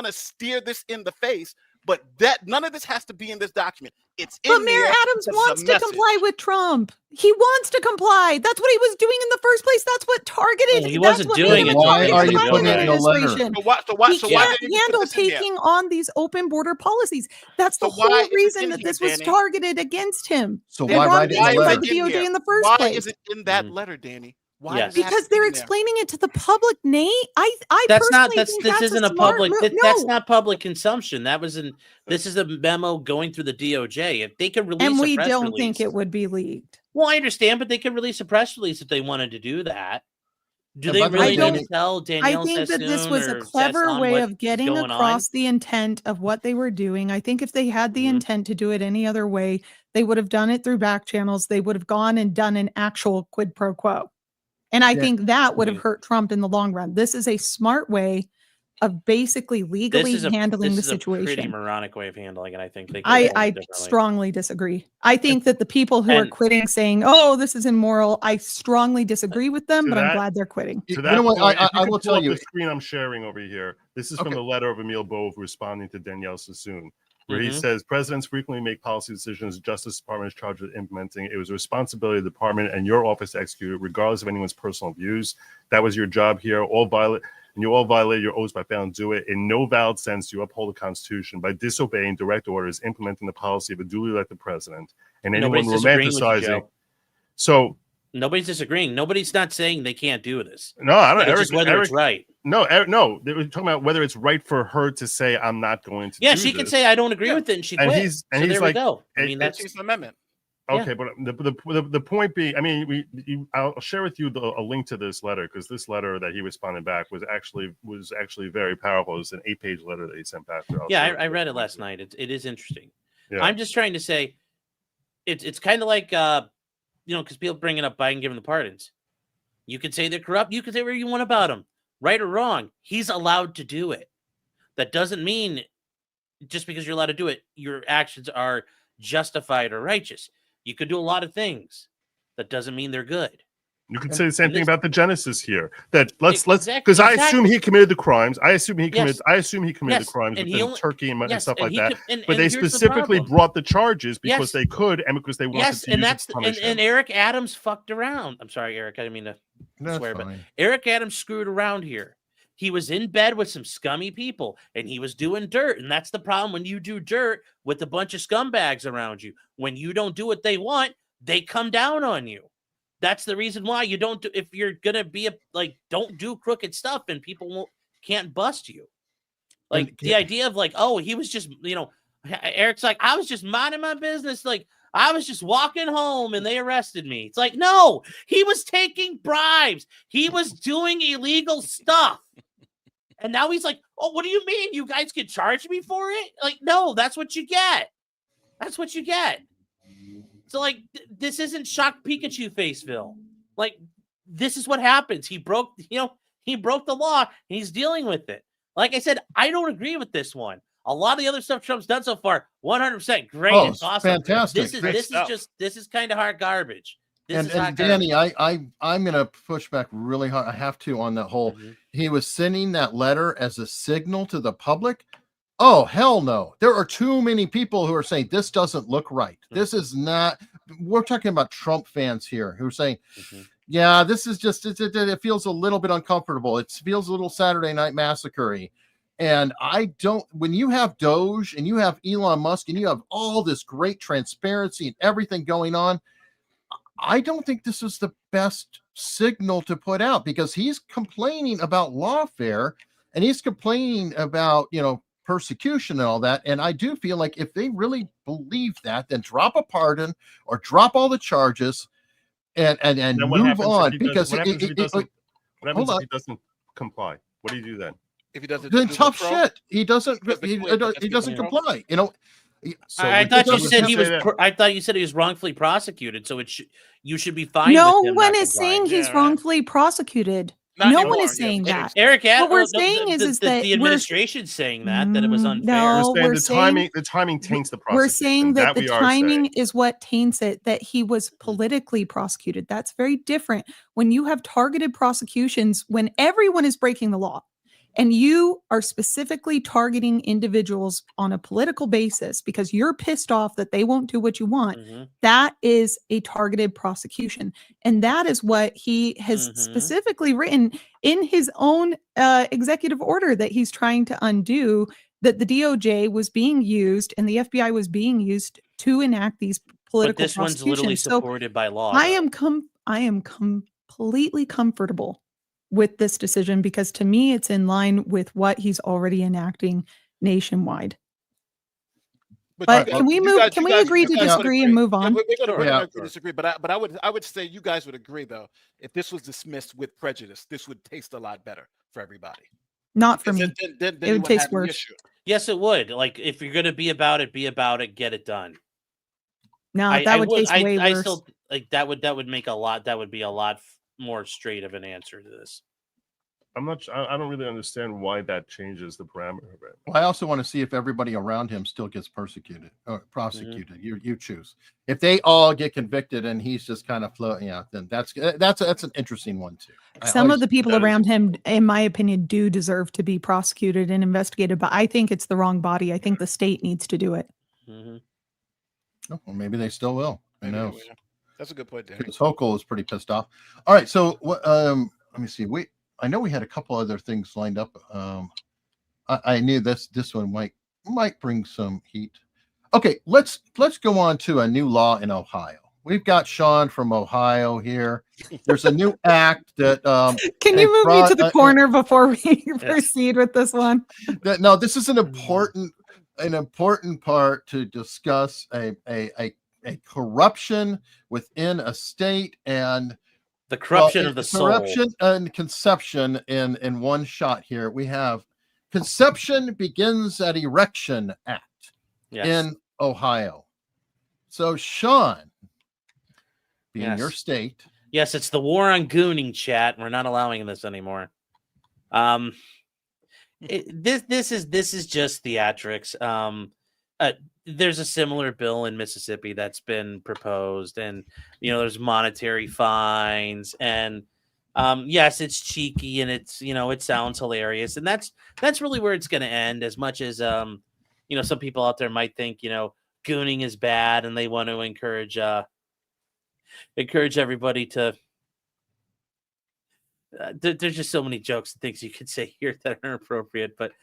to steer this in the face, but that none of this has to be in this document. It's in there. But Mayor Adams wants to comply with Trump. He wants to comply. That's what he was doing in the first place. That's what targeted. He wasn't doing it. Why are you putting it in the letter? He can't handle taking on these open border policies. That's the whole reason that this was targeted against him. So why write it in the letter? The DOJ in the first place. Why is it in that letter, Danny? Why? Because they're explaining it to the public, Nate. That's not public consumption. This is a memo going through the DOJ. If they could release and we don't think it would be leaked. Well, I understand, but they could release a press release if they wanted to do that. Do they really need to tell Danielle? I think that this was a clever way of getting across the intent of what they were doing. I think if they had the intent to do it any other way, they would have done it through back channels. They would have gone and done an actual quid pro quo. And I think that would have hurt Trump in the long run. This is a smart way of basically legally handling the situation. This is a pretty moronic way of handling it. I think I strongly disagree. I think that the people who are quitting saying, "Oh, this is immoral," I strongly disagree with them. But I'm glad they're quitting. You know what? I will tell you. The screen I'm sharing over here. This is from the letter of Emil Bove responding to Danielle Sassoon, where he says presidents frequently make policy decisions. Justice Department is charged with implementing. It was a responsibility of the department and your office to execute it, regardless of anyone's personal views. That was your job here. You all violate your oaths by failing to do it. In no valid sense, you uphold the Constitution by disobeying direct orders, implementing the policy of a duly elected president, and anyone romanticizing. So nobody's disagreeing. Nobody's not saying they can't do this. No, I don't. It's whether it's right. No. They were talking about whether it's right for her to say, "I'm not going to." Yeah, she could say, "I don't agree with it," and she quit. He's there we go. I mean, that's an amendment. Okay, but the point being, I mean, I'll share with you a link to this letter, because this letter that he responded back was actually very powerful. It was an 8-page letter that he sent back. I read it last night. It is interesting. Yeah. I'm just trying to say, it's kind of like because people bringing up Biden giving the pardons. You could say they're corrupt. You could say whatever you want about him, right or wrong. He's allowed to do it. That doesn't mean just because you're allowed to do it, your actions are justified or righteous. You could do a lot of things. That doesn't mean they're good. You could say the same thing about the Genesis here. That let's because I assume he committed the crimes. I assume he committed the crimes with Turkey and stuff like that. But they specifically brought the charges because they could and because they wanted to use it and Eric Adams fucked around. I'm sorry, Eric. I didn't mean to swear, but Eric Adams screwed around here. He was in bed with some scummy people and he was doing dirt. And that's the problem when you do dirt with a bunch of scumbags around you. When you don't do what they want, they come down on you. That's the reason why you don't do, if you're going to be don't do crooked stuff and people can't bust you. Like the idea of he was just, Eric's like, I was just minding my business. Like I was just walking home and they arrested me. It's like, no, he was taking bribes. He was doing illegal stuff. And now he's like, oh, what do you mean? You guys can charge me for it? Like, no, that's what you get. That's what you get. So, like, this isn't shock Pikachu Faceville. Like, this is what happens. He broke the law, and he's dealing with it. Like I said, I don't agree with this one. A lot of the other stuff Trump's done so far, 100% great. Oh, it's awesome. fantastic. This is kind of hard garbage. And Danny, I'm going to push back really hard. I have to on that whole. He was sending that letter as a signal to the public. Oh, hell no. There are too many people who are saying this doesn't look right. This is not. We're talking about Trump fans here who are saying, yeah, this is just, it feels a little bit uncomfortable. It feels a little Saturday Night Massacre-y. And when you have Doge and you have Elon Musk and you have all this great transparency and everything going on, I don't think this is the best signal to put out, because he's complaining about lawfare and he's complaining about, persecution and all that. And I do feel like if they really believe that, then drop a pardon or drop all the charges and move on. Because what happens if he doesn't comply? What do you do then? If he doesn't, then tough shit. He doesn't comply. So I thought you said he was. I thought you said he was wrongfully prosecuted. So you should be fine. No with him one is saying he's wrongfully prosecuted. No one is saying that. Eric, what we're saying is that the administration's saying that it was unfair. No, the timing taints the prosecution. We're saying that the timing is what taints it. That he was politically prosecuted. That's very different. When you have targeted prosecutions, when everyone is breaking the law, and you are specifically targeting individuals on a political basis because you're pissed off that they won't do what you want, that is a targeted prosecution. And that is what he has specifically written in his own executive order that he's trying to undo, that the DOJ was being used and the FBI was being used to enact these political prosecutions. But this one's literally supported by law. I am completely comfortable with this decision, because to me it's in line with what he's already enacting nationwide. But can we move? Can we agree to disagree and move on? We're going to disagree, but I would say you guys would agree, though, if this was dismissed with prejudice, this would taste a lot better for everybody. Not for me. It would taste worse. Yes, it would. Like, if you're going to be about it, get it done. No, that would taste way worse. I still like that would make a lot. That would be a lot more straight of an answer to this. I don't really understand why that changes the parameter of it. Well, I also want to see if everybody around him still gets persecuted or prosecuted. You choose. If they all get convicted and he's just kind of floating out, then that's an interesting one too. Some of the people around him, in my opinion, do deserve to be prosecuted and investigated, but I think it's the wrong body. I think the state needs to do it. Oh, well, maybe they still will. Who knows? That's a good point, Dan. Because Hochul is pretty pissed off. All right, so let me see. I know we had a couple other things lined up. I knew this one might bring some heat. Okay, let's go on to a new law in Ohio. We've got Sean from Ohio here. There's a new act that can you move me to the corner before we proceed with this one? No, this is an important part to discuss a corruption within a state and the corruption of the soul. Corruption and conception in one shot here. We have Conception Begins at Erection Act in Ohio. So, Sean, being your state. Yes, it's the war on gooning, chat. We're not allowing this anymore. This is just theatrics. There's a similar bill in Mississippi that's been proposed, and there's monetary fines, and yes, it's cheeky and it's it sounds hilarious, and that's really where it's going to end. As much as some people out there might think gooning is bad, and they want to encourage everybody to. There's just so many jokes and things you could say here that are appropriate, but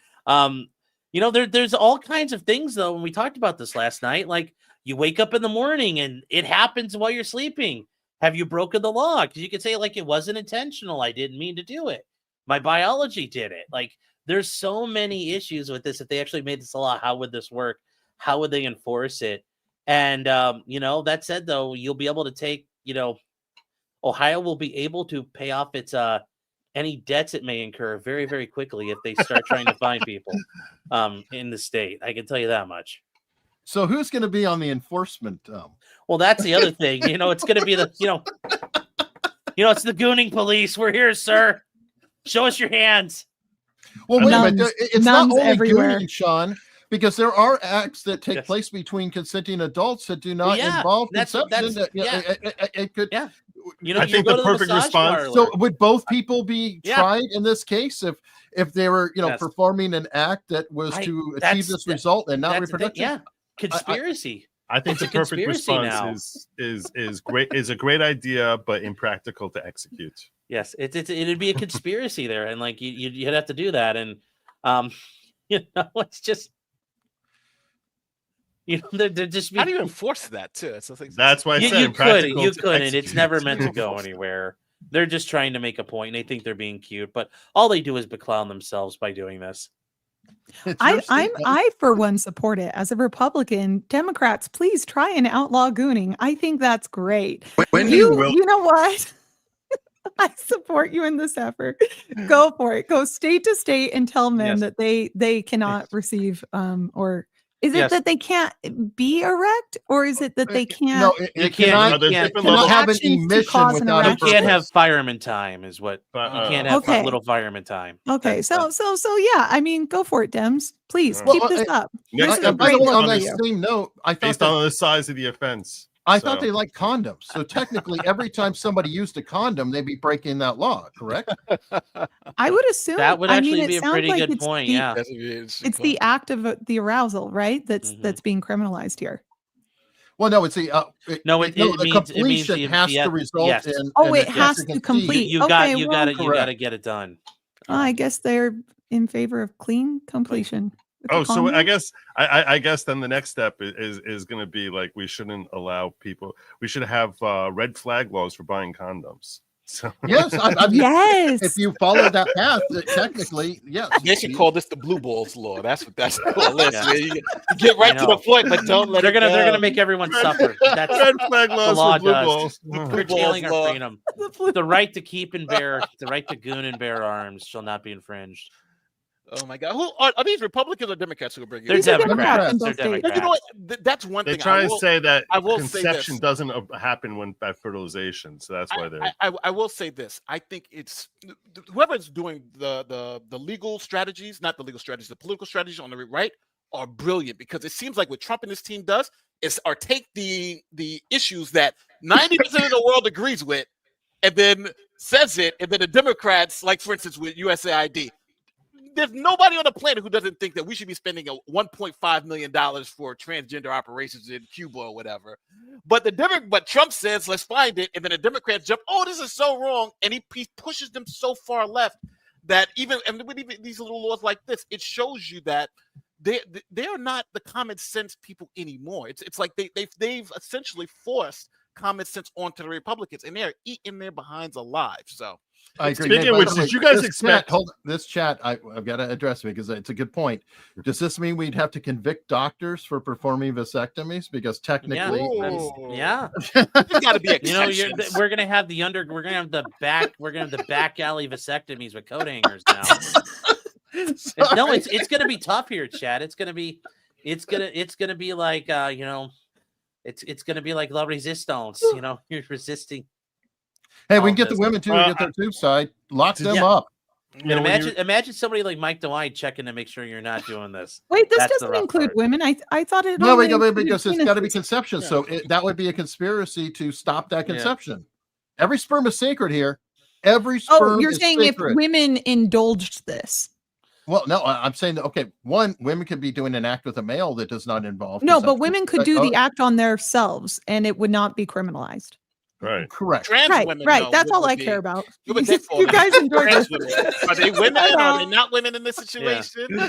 there's all kinds of things, though. When we talked about this last night, like you wake up in the morning and it happens while you're sleeping. Have you broken the law? Because you could say, like, it wasn't intentional. I didn't mean to do it. My biology did it. Like, there's so many issues with this. If they actually made this a law, how would this work? How would they enforce it? And, that said, though, you'll be able to take, Ohio will be able to pay off its any debts it may incur very, very quickly if they start trying to find people in the state. I can tell you that much. So who's going to be on the enforcement? Well, that's the other thing. It's going to be the, it's the gooning police. We're here, sir. Show us your hands. Well, wait a minute. It's not only everywhere. gooning, Sean, because there are acts that take place between consenting adults that do not involve conception. It could. Yeah. I think the perfect response. So would both people be tried in this case if they were, performing an act that was to achieve this result and not reproduction? Yeah. Conspiracy. I think the perfect response is great. Is a great idea, but impractical to execute. Yes, it'd be a conspiracy there, and like you'd have to do that, and it's just they're just. How do you enforce that too? That's why I said you couldn't. It's never meant to go anywhere. They're just trying to make a point, and they think they're being cute, but all they do is beclown themselves by doing this. I for one support it. As a Republican, Democrats, please try and outlaw gooning. I think that's great. You know what? I support you in this effort. Go for it. Go state to state and tell men that they cannot receive or is it that they can't be erect, or is it that they can't? No, you cannot have an emission without you can't have fireman time. Is what you can't have little fireman time. Okay, so yeah. I mean, go for it, Dems. Please keep this up. By the way, on that same note, I thought based on the size of the offense. I thought they liked condoms. So technically, every time somebody used a condom, they'd be breaking that law, correct? I would assume that would actually be a pretty good point. Yeah, it's the act of the arousal, right? That's being criminalized here. Well, no, it's the completion has to result in. Oh, it has to complete. You got to get it done. I guess they're in favor of clean completion. Oh, so I guess then the next step is going to be like we shouldn't allow people. We should have red flag laws for buying condoms. So. Yes, yes. If you follow that path, technically, yes. They should call this the blue balls law. That's what that's called. You get right to the point, but don't let. They're gonna make everyone suffer. That's red flag laws the law for blue does. balls. Curtailing our freedom. The right to keep and bear, the right to goon and bear arms shall not be infringed. Oh my God! Who are these Republicans or Democrats who are bringing? They're Democrats. They're Democrats. You know what? That's one thing. They try and say that conception doesn't happen when by fertilization, so that's why they're. I will say this. I think it's whoever's doing the legal strategies, not the legal strategies, the political strategies on the right are brilliant, because it seems like what Trump and his team does is take the issues that 90% of the world agrees with, and then says it, and then the Democrats, like for instance with USAID. There's nobody on the planet who doesn't think that we should be spending $1.5 million for transgender operations in Cuba or whatever. But Trump says, let's find it. And then the Democrats jump, oh, this is so wrong. And he pushes them so far left that even these little laws like this, it shows you that they are not the common sense people anymore. It's like they've essentially forced common sense onto the Republicans, and they're eating their behinds alive. So. I agree. Speaking of which, did you guys expect? This chat, I've got to address it because it's a good point. Does this mean we'd have to convict doctors for performing vasectomies? Because technically, there's got to be exceptions. We're gonna have the back alley vasectomies with coat hangers now. No, it's gonna be tough here, Chad. It's gonna be like it's gonna be like La Resistance. You're resisting. Hey, we can get the women too. We get their tube side. Lock them up. Imagine somebody like Mike DeWine checking to make sure you're not doing this. Wait, this doesn't include women. I thought it. No, because it's got to be conception. So that would be a conspiracy to stop that conception. Yeah. Every sperm is sacred here. Every sperm. Oh, you're saying sacred. If women indulged this? Well, no, I'm saying that, women could be doing an act with a male that does not involve. No, but women could do the act on themselves, and it would not be criminalized. Right. Correct. Trans women, right. That's all I care about. You guys enjoy this. Are they women? Are they not women in this situation? Yeah.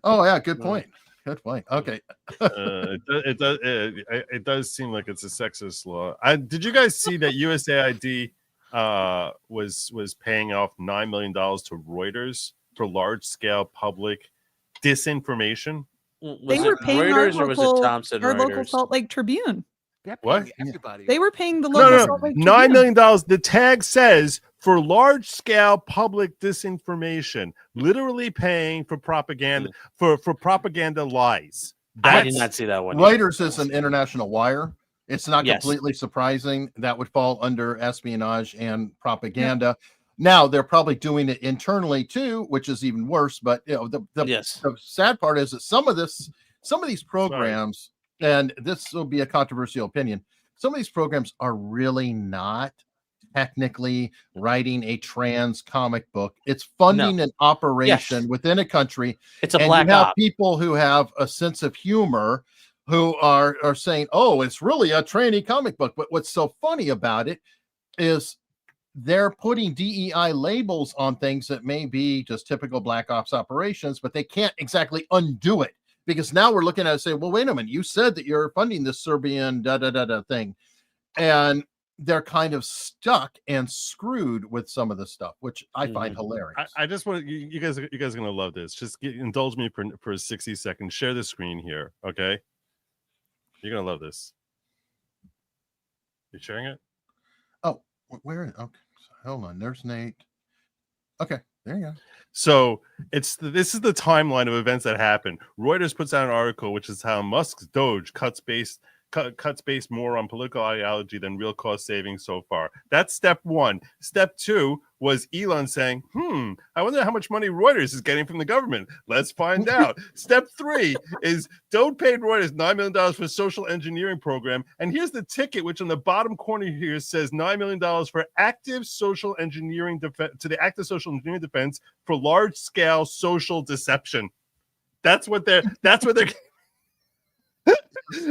Oh yeah, good point. Good point. Okay. It does seem like it's a sexist law. Did you guys see that USAID was paying off $9 million to Reuters for large scale public disinformation? They were paying Reuters, or was it Thomson our Reuters? local Salt Lake Tribune. What? Everybody. They were paying the local Salt Lake Tribune. $9 million. The tag says for large-scale public disinformation, literally paying for propaganda for propaganda lies. I did not see that one. Reuters is an international wire. It's not Yes. completely surprising. That would fall under espionage and propaganda. Now they're probably doing it internally too, which is even worse. But you know, the sad part is that some of these programs, and this will be a controversial opinion, some of these programs are really not technically writing a trans comic book. It's funding an operation within a country. It's a black you have op. people who have a sense of humor who are saying, oh, it's really a tranny comic book. But what's so funny about it is they're putting DEI labels on things that may be just typical black ops operations, but they can't exactly undo it, because now we're looking at it and say, well, wait a minute, you said that you're funding this Serbian thing. And they're kind of stuck and screwed with some of the stuff, which I find hilarious. I just want you guys are going to love this. Just indulge me for 60 seconds. Share the screen here. Okay. You're going to love this. You sharing it? Oh, where? Okay. Hold on. There's Nate. Okay. There you go. So this is the timeline of events that happen. Reuters puts out an article, which is how Musk's Doge cuts based more on political ideology than real cost savings so far. That's step one. Step two was Elon saying, I wonder how much money Reuters is getting from the government. Let's find out. Step three is Doge paid Reuters $9 million for a social engineering program. And here's the ticket, which on the bottom corner here says $9 million for active social engineering to the active social engineering defense for large scale social deception. That's what they're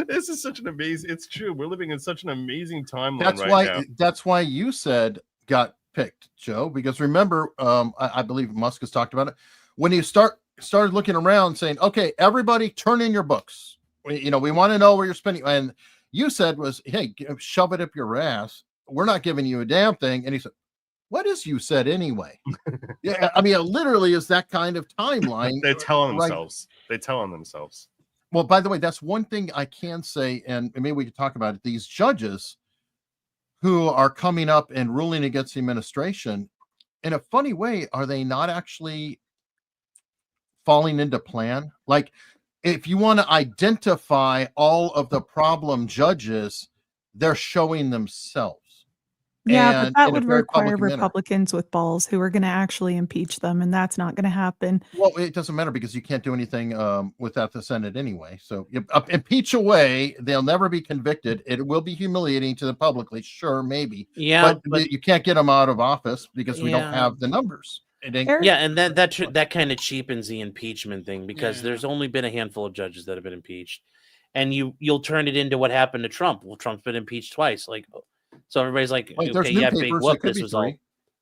this is such an amazing, it's true. We're living in such an amazing timeline now. That's why you said got picked, Joe, because remember, I believe Musk has talked about it. When you started looking around saying, okay, everybody turn in your books. We want to know where you're spending. And you said was, hey, shove it up your ass. We're not giving you a damn thing. And he said, what is you said anyway? Yeah, I mean, it literally is that kind of timeline. They tell on themselves. They tell on themselves. Well, by the way, that's one thing I can say, and maybe we could talk about it. These judges who are coming up and ruling against the administration, in a funny way, are they not actually falling into plan? Like, if you want to identify all of the problem judges, they're showing themselves. Yeah, but that would require Republicans with balls who are going to actually impeach them, and that's not going to happen. Well, it doesn't matter because you can't do anything without the Senate anyway. So impeach away, they'll never be convicted. It will be humiliating to them publicly, sure, maybe. Yeah, but you can't get them out of office because we don't have the numbers. Yeah, and that kind of cheapens the impeachment thing because there's only been a handful of judges that have been impeached, and you'll turn it into what happened to Trump. Well, Trump's been impeached twice, like. So everybody's like, okay, yeah, big whoop. This was all.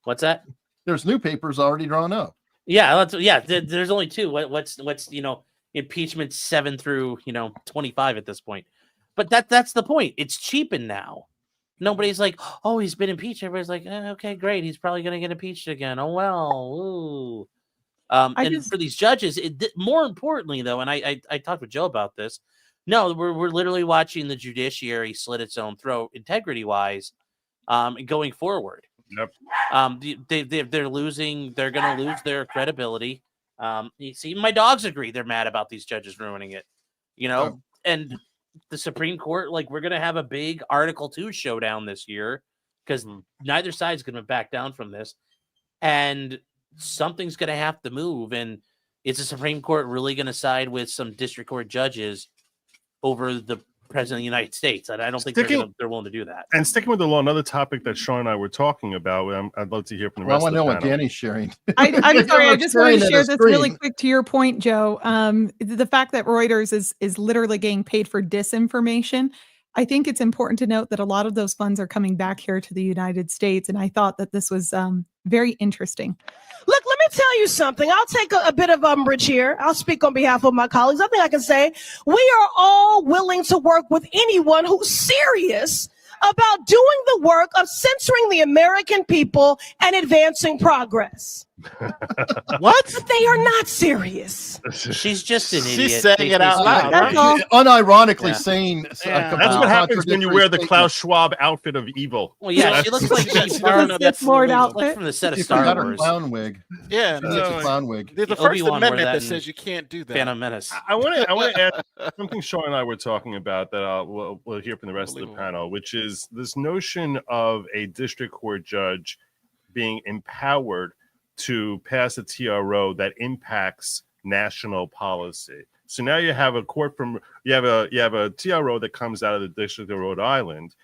What's that? There's new papers already drawn up. Yeah, there's only two. What's impeachment 7 through 25 at this point. But that's the point. It's cheapened now. Nobody's like, oh, he's been impeached. Everybody's like, okay, great. He's probably going to get impeached again. Oh well. Ooh. For these judges, more importantly though, and I talked with Joe about this. No, we're literally watching the judiciary slit its own throat, integrity-wise, going forward. Yep. They're losing. They're going to lose their credibility. You see, my dogs agree. They're mad about these judges ruining it. And the Supreme Court, like, we're going to have a big Article 2 showdown this year because neither side's going to back down from this, and something's going to have to move. And is the Supreme Court really going to side with some district court judges over the president of the United States? And I don't think they're willing to do that. And sticking with the law, another topic that Sean and I were talking about, I'd love to hear from the rest of the panel. I want to know what Danny's sharing. I'm sorry, I just wanted to share this really quick to your point, Joe. The fact that Reuters is literally getting paid for disinformation. I think it's important to note that a lot of those funds are coming back here to the United States. And I thought that this was very interesting. Look, let me tell you something. I'll take a bit of umbrage here. I'll speak on behalf of my colleagues. I think I can say we are all willing to work with anyone who's serious about doing the work of censoring the American people and advancing progress. What? But they are not serious. She's just an idiot. She's saying it out loud. That's all. Unironically Yeah. saying Yeah. That's what happens when you wear the contradictory Klaus Schwab outfit of evil. Well, yeah, she looks like She she doesn't borrowed know The Sith Lord illegal. outfit. like from the set of If Star got her Wars. clown wig. Yeah. It's a clown wig. There's a First Obi-Wan wore Amendment that that in says you can't do that. Phantom Menace. I want to add something Sean and I were talking about that we'll hear from the rest of the panel, which is this notion of a district court judge being empowered to pass a TRO that impacts national policy. So now you have a you have a TRO that comes out of the District of Rhode Island.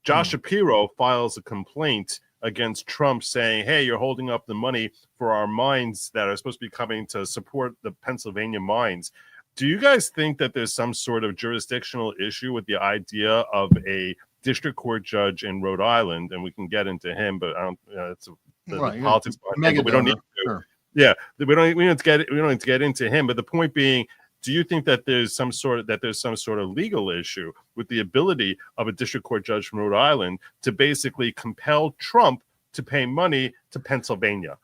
Josh Shapiro files a complaint against Trump saying, hey, you're holding up the money for our mines that are supposed to be coming to support the Pennsylvania mines. Do you guys think that there's some sort of jurisdictional issue with the idea of a district court judge in Rhode Island? And we can get into him, but I don't, it's the politics behind it, but we don't need to. Sure. Yeah, we don't need to get into him. But the point being, do you think that there's some sort of legal issue with the ability of a district court judge from Rhode Island to basically compel Trump to pay money to Pennsylvania?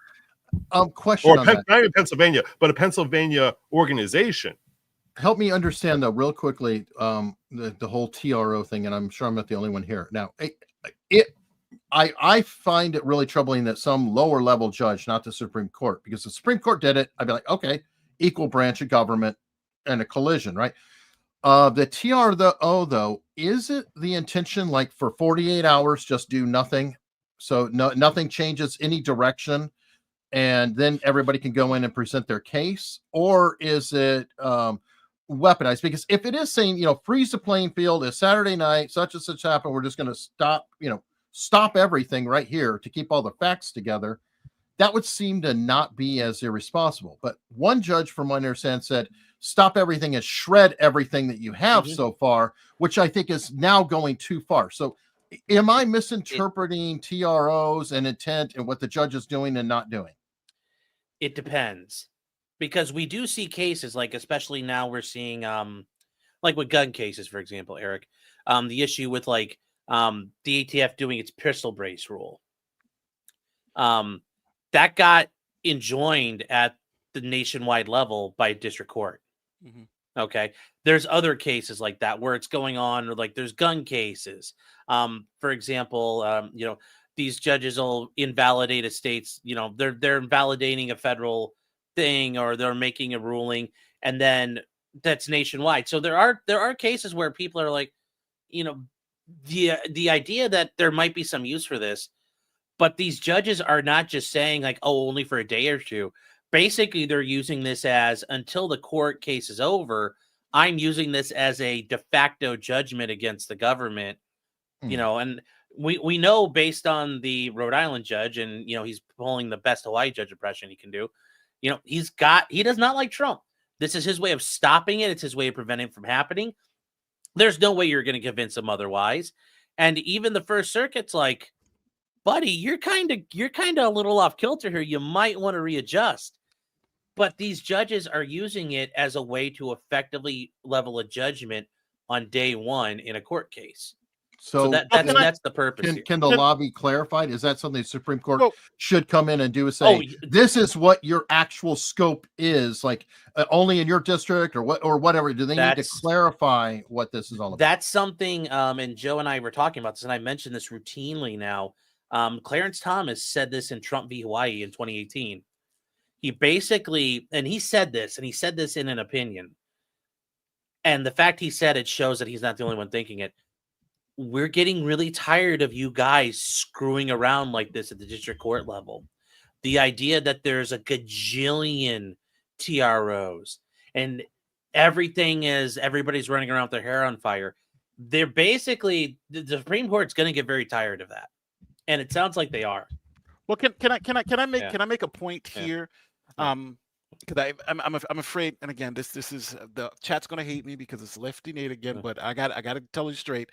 Question Or on that. not even Pennsylvania, but a Pennsylvania organization. Help me understand though, real quickly, the whole TRO thing, and I'm sure I'm not the only one here. Now, I find it really troubling that some lower level judge, not the Supreme Court, because the Supreme Court did it, I'd be like, okay, equal branch of government and a collision, right? The TRO though, is it the intention like for 48 hours just do nothing, so nothing changes any direction, and then everybody can go in and present their case, or is it weaponized? Because if it is saying, freeze the playing field, it's Saturday night, such and such happened, we're just going to stop everything right here to keep all the facts together, that would seem to not be as irresponsible. But one judge, from what I understand, said, stop everything and shred everything that you have so far, which I think is now going too far. So am I misinterpreting TROs and intent and what the judge is doing and not doing? It depends, because we do see cases like, especially now we're seeing like with gun cases, for example, Eric, the issue with like the ATF doing its pistol brace rule. That got enjoined at the nationwide level by district court. Okay. There's other cases like that where it's going on, or like there's gun cases. For example, these judges will invalidate a state's, they're invalidating a federal thing, or they're making a ruling, and then that's nationwide. So there are cases where people are like, the idea that there might be some use for this, but these judges are not just saying like, oh, only for a day or two. Basically, they're using this as, until the court case is over, I'm using this as a de facto judgment against the government, and we know, based on the Rhode Island judge, and he's pulling the best Hawaii judge impression he can do. He does not like Trump. This is his way of stopping it. It's his way of preventing it from happening. There's no way you're going to convince him otherwise. And even the First Circuit's like, buddy, you're kind of a little off kilter here. You might want to readjust. But these judges are using it as a way to effectively level a judgment on day one in a court case. So that's the purpose. Can the law be clarified? Is that something the Supreme Court should come in and do? Say, this is what your actual scope is, like only in your district or whatever. Do they need to clarify what this is all about? That's something. And Joe and I were talking about this, and I mentioned this routinely now. Clarence Thomas said this in Trump v. Hawaii in 2018. He basically, and he said this in an opinion. And the fact he said it shows that he's not the only one thinking it. We're getting really tired of you guys screwing around like this at the district court level. The idea that there's a gajillion TROs and everybody's running around with their hair on fire. They're basically, the Supreme Court's going to get very tired of that. And it sounds like they are. Well, can I make a point here? Because I'm afraid, and again, this is, the chat's gonna hate me because it's Lefty Nate again, but I gotta tell you straight.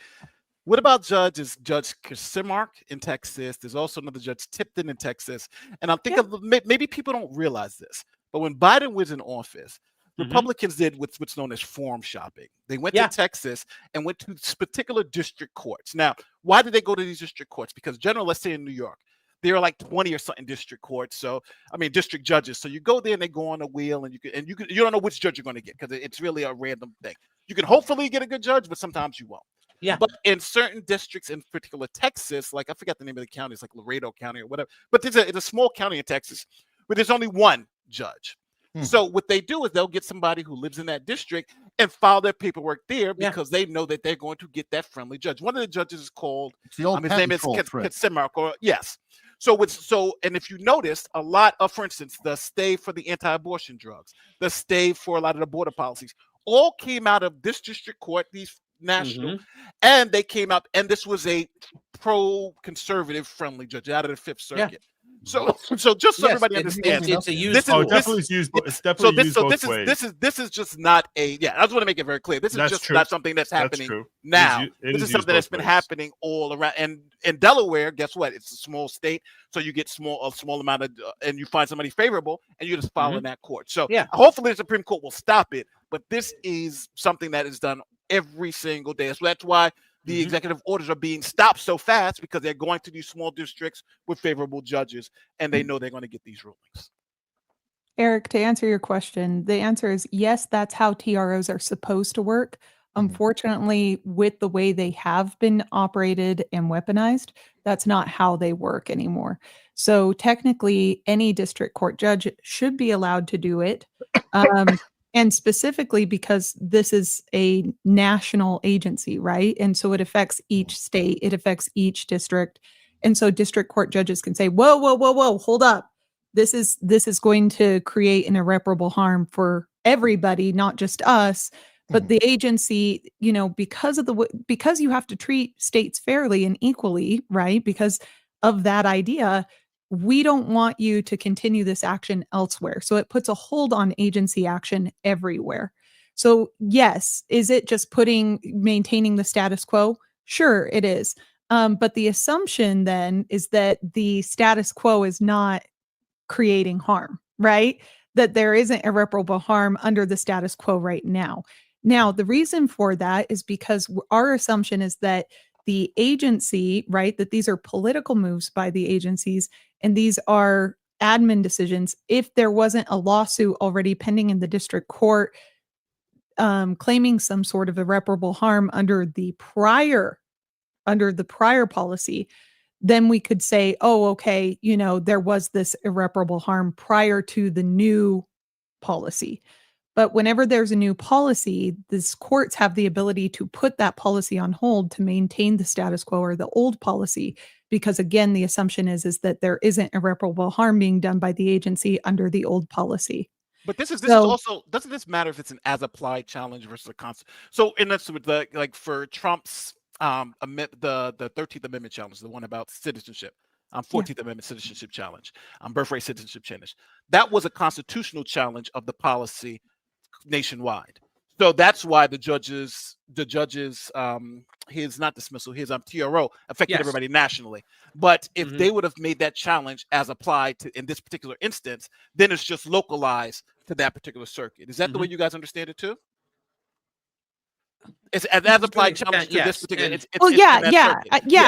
What about Judge Simark in Texas? There's also another Judge Tipton in Texas, and I'm thinking maybe people don't realize this, but when Biden was in office, Republicans did what's known as forum shopping. They went to Texas and went to particular district courts. Now, why did they go to these district courts? Because let's say in New York, there are like 20 or something district courts. So I mean district judges. So you go there and they go on a wheel, and you don't know which judge you're going to get because it's really a random thing. You can hopefully get a good judge, but sometimes you won't. Yeah. But in certain districts, in particular Texas, like I forget the name of the county, it's like Laredo County or whatever. But it's a small county in Texas where there's only one judge. So what they do is they'll get somebody who lives in that district and file their paperwork there because they know that they're going to get that friendly judge. One of the judges is called, his name is Katsimark, or yes. So and if you notice, a lot of, for instance, the stay for the anti-abortion drugs, the stay for a lot of the border policies, all came out of this district court, these national, and they came up, and this was a pro-conservative friendly judge out of the Fifth Circuit. So just so everybody understands, it's a used. This is just not a. Yeah, I just want to make it very clear. This is just not something that's happening now. This is something that's been happening all around. And in Delaware, guess what? It's a small state, so you get a small amount of, and you find somebody favorable, and you just file in that court. So hopefully the Supreme Court will stop it. But this is something that is done every single day. So that's why the executive orders are being stopped so fast, because they're going to these small districts with favorable judges, and they know they're going to get these rulings. Eric, to answer your question, the answer is yes, that's how TROs are supposed to work. Unfortunately, with the way they have been operated and weaponized, that's not how they work anymore. So technically, any district court judge should be allowed to do it. And specifically because this is a national agency, right? And so it affects each state, it affects each district. And so district court judges can say, whoa, hold up. This is going to create an irreparable harm for everybody, not just us. But the agency, because you have to treat states fairly and equally, right? Because of that idea, we don't want you to continue this action elsewhere. So it puts a hold on agency action everywhere. So yes, is it just maintaining the status quo? Sure, it is. But the assumption then is that the status quo is not creating harm, right? That there isn't irreparable harm under the status quo right now. Now, the reason for that is because our assumption is that the agency, right, that these are political moves by the agencies, and these are admin decisions. If there wasn't a lawsuit already pending in the district court claiming some sort of irreparable harm under the prior policy, then we could say, oh, okay, there was this irreparable harm prior to the new policy. But whenever there's a new policy, these courts have the ability to put that policy on hold to maintain the status quo or the old policy. Because again, the assumption is that there isn't irreparable harm being done by the agency under the old policy. But this is also, doesn't this matter if it's an as applied challenge versus a constant? So in this, like for Trump's the 13th Amendment challenge, the one about citizenship, 14th Amendment citizenship challenge, birthright citizenship challenge, that was a constitutional challenge of the policy nationwide. So that's why the judges his not dismissal, his TRO affected everybody nationally. But if they would have made that challenge as applied to in this particular instance, then it's just localized to that particular circuit. Is that the way you guys understand it too? It's as applied challenge to this particular.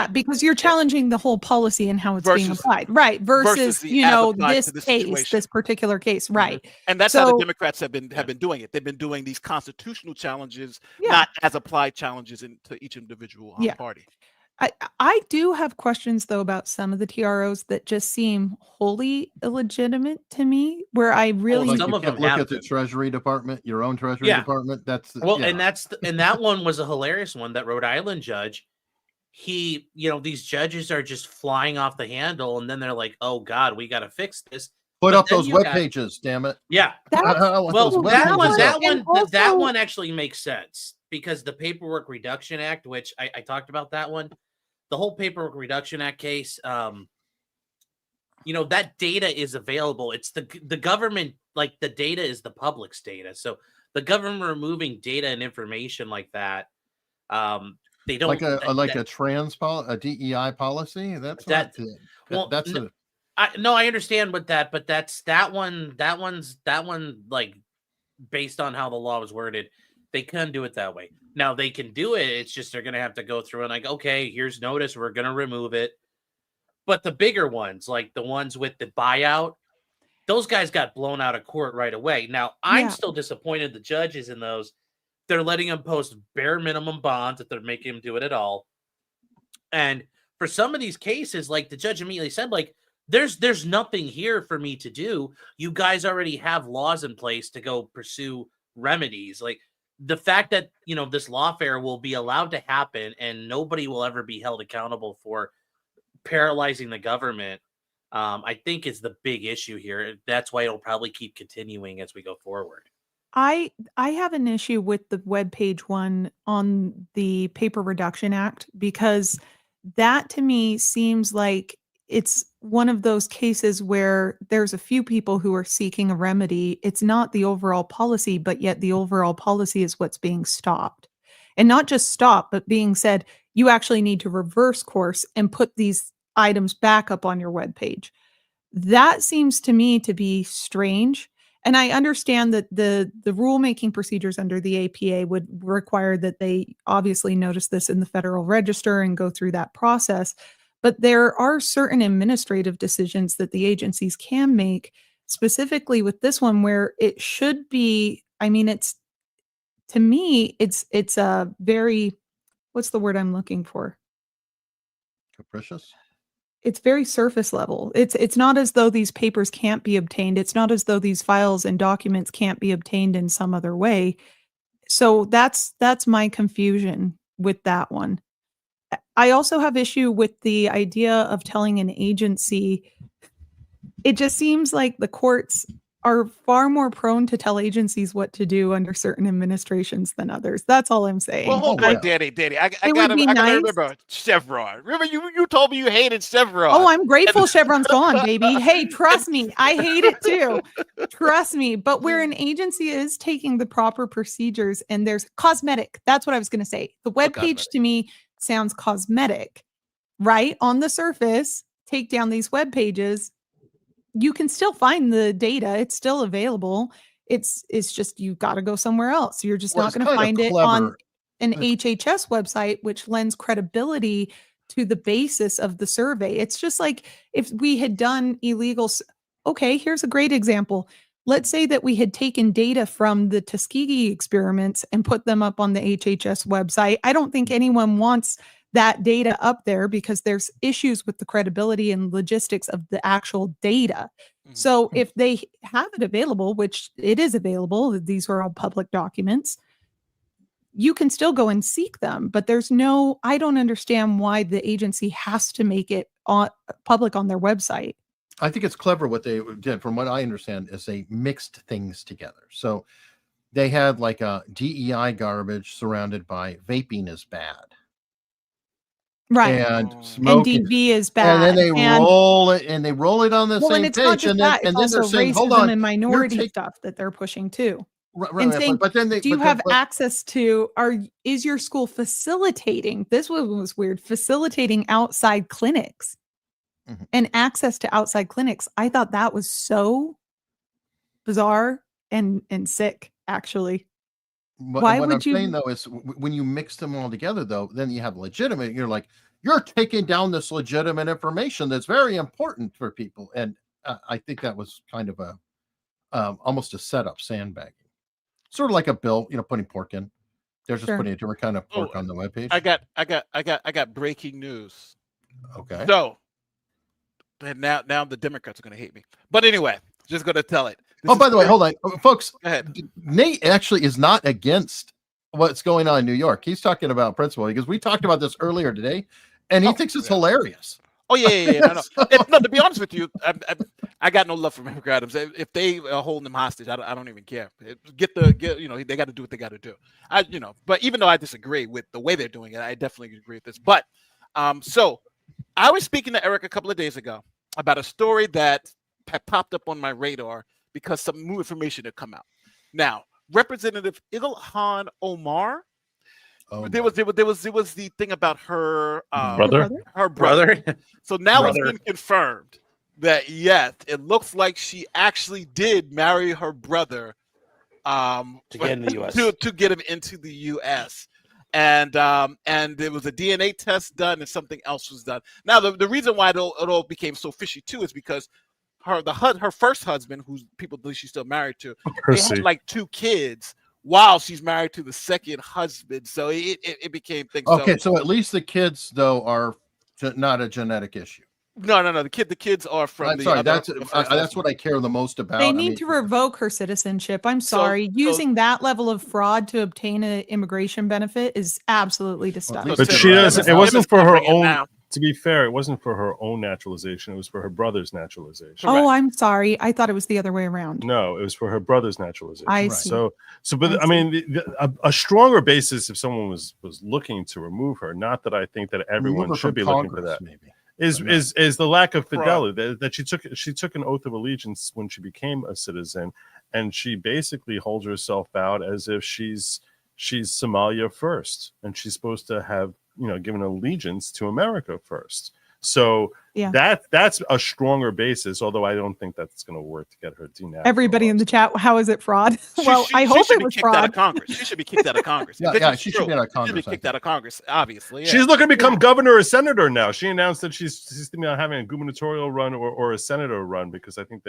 Because you're challenging the whole policy and how it's being applied, right? Versus this particular case, right? And that's how the Democrats have been doing it. They've been doing these constitutional challenges, not as applied challenges into each individual party. I do have questions though about some of the TROs that just seem wholly illegitimate to me. Where I really some of them look at the Treasury Department, your own Treasury Department. And that one was a hilarious one. That Rhode Island judge, these judges are just flying off the handle, and then they're like, "Oh God, we got to fix this." Put up those web pages, damn it! Yeah, that one actually makes sense because the Paperwork Reduction Act, which I talked about that one. The whole Paperwork Reduction Act case, that data is available. It's the government, like the data is the public's data. So the government removing data and information like that, they don't like a DEI policy. That's that. I understand what that, but that one's like based on how the law was worded. They can do it that way. Now they can do it. It's just they're going to have to go through and like, okay, here's notice. We're going to remove it. But the bigger ones, like the ones with the buyout, those guys got blown out of court right away. Now, I'm still disappointed the judges in those. They're letting them post bare minimum bonds if they're making them do it at all. And for some of these cases, like the judge immediately said, like, there's nothing here for me to do. You guys already have laws in place to go pursue remedies. Like, the fact that, you know, this lawfare will be allowed to happen and nobody will ever be held accountable for paralyzing the government, I think is the big issue here. That's why it'll probably keep continuing as we go forward. I have an issue with the webpage one on the Paper Reduction Act, because that to me seems like it's one of those cases where there's a few people who are seeking a remedy. It's not the overall policy, but yet the overall policy is what's being stopped. And not just stopped, but being said, you actually need to reverse course and put these items back up on your webpage. That seems to me to be strange. And I understand that the rulemaking procedures under the APA would require that they obviously notice this in the Federal Register and go through that process. But there are certain administrative decisions that the agencies can make, specifically with this one, where it should be, I mean, it's, to me, it's a very, what's the word I'm looking for? Capricious? It's very surface level. It's not as though these papers can't be obtained. It's not as though these files and documents can't be obtained in some other way. So that's my confusion with that one. I also have issue with the idea of telling an agency. It just seems like the courts are far more prone to tell agencies what to do under certain administrations than others. That's all I'm saying. Well, hold on, Danny. I gotta remember Chevron. Remember, you told me you hated Chevron. Oh, I'm grateful Chevron's gone, baby. Hey, trust me, I hate it too. Trust me. But where an agency is taking the proper procedures and there's cosmetic, that's what I was going to say. The webpage to me sounds cosmetic, right? On the surface, take down these web pages. You can still find the data. It's still available. It's just, you got to go somewhere else. You're just not going to find it on an HHS website, which lends credibility to the basis of the survey. It's just like if we had done illegal. Okay, here's a great example. Let's say that we had taken data from the Tuskegee experiments and put them up on the HHS website. I don't think anyone wants that data up there because there's issues with the credibility and logistics of the actual data. So if they have it available, which it is available, these are all public documents, you can still go and seek them, but I don't understand why the agency has to make it public on their website. I think it's clever what they did. From what I understand, is they mixed things together. So they had like a DEI garbage surrounded by vaping is bad. Right. And smoking. NDB is bad. And then they roll it on the same it's page. Not just that, and it's then also they're saying, racism hold on, and minority stuff that they're pushing too. Right, saying, but then do you have access to, is your school facilitating, this one was weird, facilitating outside clinics and access to outside clinics. I thought that was so bizarre and sick, actually. Why would I'm saying though is when you mix them all together though, then you have legitimate, you're taking down this legitimate information that's very important for people. And I think that was kind of almost a setup, sandbagging. Sort of like a bill, putting pork in. They're just putting a different kind of pork on the webpage. I got breaking news. Okay. So now the Democrats are going to hate me. But anyway, just going to tell it. By the way, hold on, folks. Go ahead. Nate actually is not against what's going on in New York. He's talking about principle because we talked about this earlier today, and he thinks it's hilarious. Oh yeah. No, to be honest with you, I got no love for Eric Adams. If they are holding him hostage, I don't even care. They got to do what they got to do. But even though I disagree with the way they're doing it, I definitely agree with this. But so I was speaking to Eric a couple of days ago about a story that had popped up on my radar because some new information had come out. Now, Representative Ilhan Omar. There was the thing about her brother. So now it's been confirmed that yes, it looks like she actually did marry her brother to get in the U.S. to get him into the U.S. and there was a DNA test done, and something else was done. Now, the reason why it all became so fishy too is because her first husband, who people believe she's still married to, they had like 2 kids while she's married to the second husband. So it became things. Okay, so at least the kids though are not a genetic issue. No. The kids are from. I'm sorry. That's what I care the most about. They need to revoke her citizenship. I'm sorry. Using that level of fraud to obtain an immigration benefit is absolutely disgusting. But she doesn't. It wasn't for her own. To be fair, it wasn't for her own naturalization. It was for her brother's naturalization. Oh, I'm sorry. I thought it was the other way around. No, it was for her brother's naturalization. I see. But I mean, a stronger basis if someone was looking to remove her. Not that I think that everyone should be looking for that. Maybe. Is the lack of fidelity that she took an oath of allegiance when she became a citizen, and she basically holds herself out as if she's Somalia first, and she's supposed to have given allegiance to America first. So that's a stronger basis, although I don't think that's going to work to get her denaturalized. Everybody in the chat, how is it fraud? I hope it was fraud. Out of Congress. She should be kicked out of Congress. She should be out of Congress. She should be kicked out of Congress, obviously. Yeah. She's looking to become governor or senator now. She announced that she's having a gubernatorial run or a senator run, because I think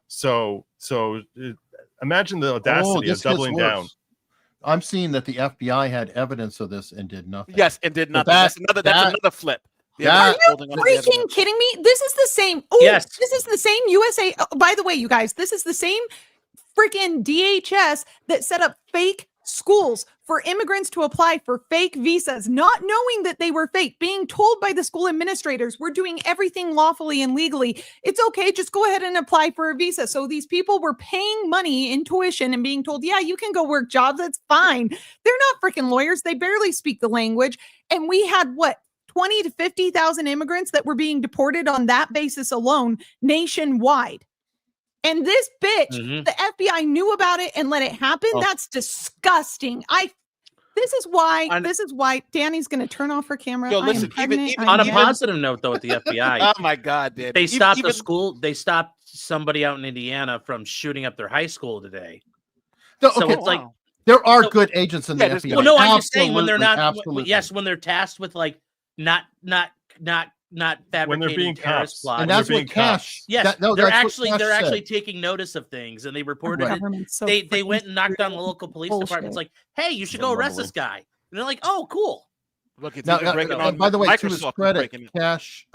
So imagine the audacity of doubling down. I'm seeing that the FBI had evidence of this and did nothing. Yes, and did nothing. That's another flip. Are you freaking kidding me? This is the same. Oh, yes. This is the same USA. Oh, by the way, you guys, this is the same freaking DHS that set up fake schools for immigrants to apply for fake visas, not knowing that they were fake, being told by the school administrators, we're doing everything lawfully and legally. It's okay. Just go ahead and apply for a visa. So these people were paying money in tuition and being told, yeah, you can go work jobs. That's fine. They're not freaking lawyers. They barely speak the language. And we had 20 to 50,000 immigrants that were being deported on that basis alone nationwide. And this bitch, the FBI knew about it and let it happen. Oh. That's disgusting. This is why Danny's going to turn off her camera. Yo, listen, even on a positive note, though, with the FBI. Oh my God, Danny. They stopped the school. They stopped somebody out in Indiana from shooting up their high school today. No, so it's like there are good agents in the FBI. Well, no, I'm just saying when they're not. Yes, when they're tasked with not fabricating terrorist plots. And that's what Cash. Yes, they're actually taking notice of things, and they reported it. They went and knocked on the local police department. It's like, hey, you should go arrest this guy. And they're like, oh, cool. Look, it's by the way, to his credit, Cash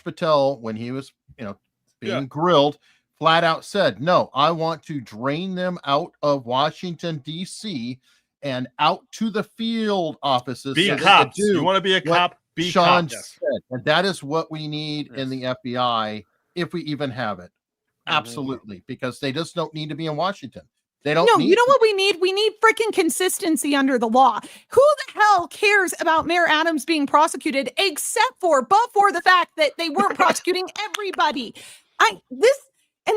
Patel, when he was being grilled, flat out said, no, I want to drain them out of Washington, D.C. and out to the field offices. Be cops. You want to be a cop? Be Sean said, and that is what we need in the FBI, if we even have it. Absolutely, because they just don't need to be in Washington. They don't. No, you know what we need? We need freaking consistency under the law. Who the hell cares about Mayor Adams being prosecuted, except for the fact that they weren't prosecuting everybody?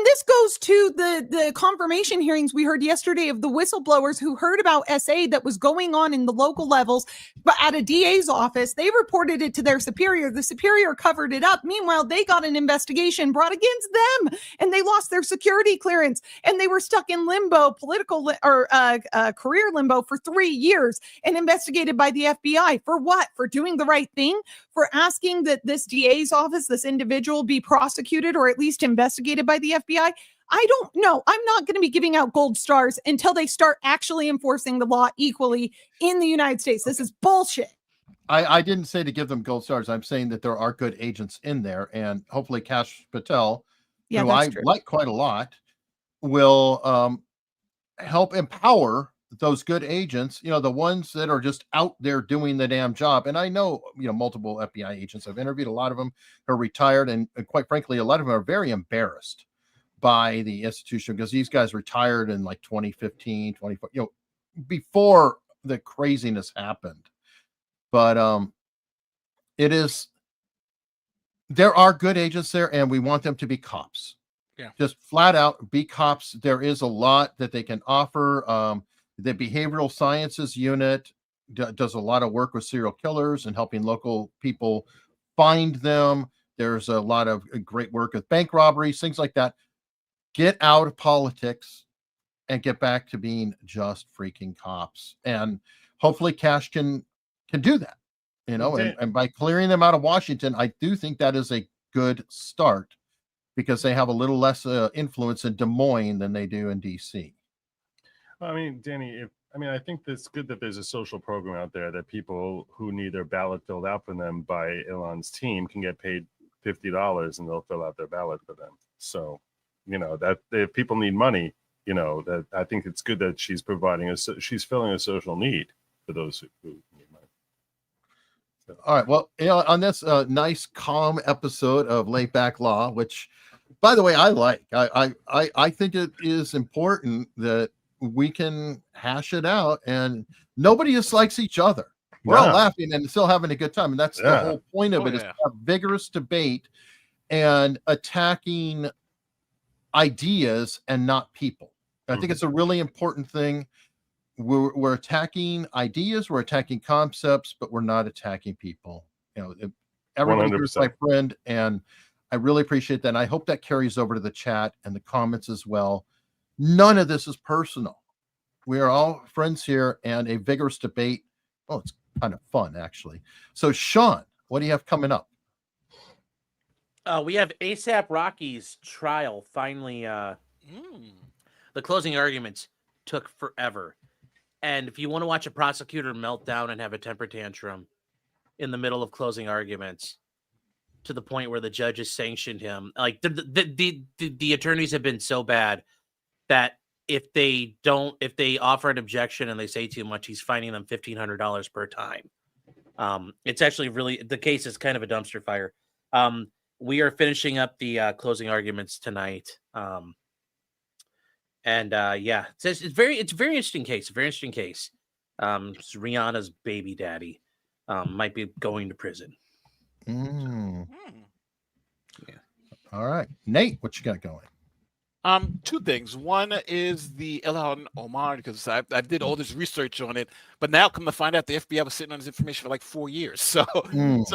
This goes to the confirmation hearings we heard yesterday of the whistleblowers who heard about SA that was going on in the local levels, but at a DA's office. They reported it to their superior. The superior covered it up. Meanwhile, they got an investigation brought against them, and they lost their security clearance, and they were stuck in limbo, career limbo for 3 years, and investigated by the FBI for what? For doing the right thing? For asking that this DA's office, this individual, be prosecuted or at least investigated by the FBI? I don't know. I'm not going to be giving out gold stars until they start actually enforcing the law equally in the United States. This is bullshit. I didn't say to give them gold stars. I'm saying that there are good agents in there, and hopefully Cash Patel, who I like quite a lot, will help empower those good agents, the ones that are just out there doing the damn job. And I know, multiple FBI agents. I've interviewed a lot of them who are retired, and quite frankly, a lot of them are very embarrassed by the institution, because these guys retired in like 2015, 24, before the craziness happened. But there are good agents there, and we want them to be cops. Yeah. Just flat out be cops. There is a lot that they can offer. The behavioral sciences unit does a lot of work with serial killers and helping local people find them. There's a lot of great work with bank robberies, things like that. Get out of politics and get back to being just freaking cops. And hopefully Cash can do that, you know, and by clearing them out of Washington, I do think that is a good start because they have a little less influence in Des Moines than they do in DC. I mean, Danny, I think it's good that there's a social program out there that people who need their ballot filled out for them by Elon's team can get paid $50 and they'll fill out their ballot for them. So, you know, that if people need money, you know, that I think it's good that she's she's filling a social need for those who need money. So. All right. Well, on this nice, calm episode of Laid Back Law, which, by the way, I like. I think it is important that we can hash it out, and nobody dislikes each other. We're all laughing and still having a good time, and that's the whole point of it: is to have vigorous debate and attacking ideas and not people. I think it's a really important thing. We're attacking ideas, we're attacking concepts, but we're not attacking people. You know, everybody here is my friend, and I really appreciate that. And I hope that carries over to the chat and the comments as well. None of this is personal. We are all friends here, and a vigorous debate. Oh, it's kind of fun, actually. So, Sean, what do you have coming up? We have ASAP Rocky's trial finally. The closing arguments took forever. And if you want to watch a prosecutor melt down and have a temper tantrum in the middle of closing arguments to the point where the judges sanctioned him, like the attorneys have been so bad that if they offer an objection and they say too much, he's fining them $1,500 per time. It's actually really, the case is kind of a dumpster fire. We are finishing up the closing arguments tonight. It's a very interesting case. It's Rihanna's baby daddy might be going to prison. Yeah. All right, Nate, what you got going? Two things. One is the Ilhan Omar, because I did all this research on it, but now come to find out the FBI was sitting on this information for like 4 years. So it's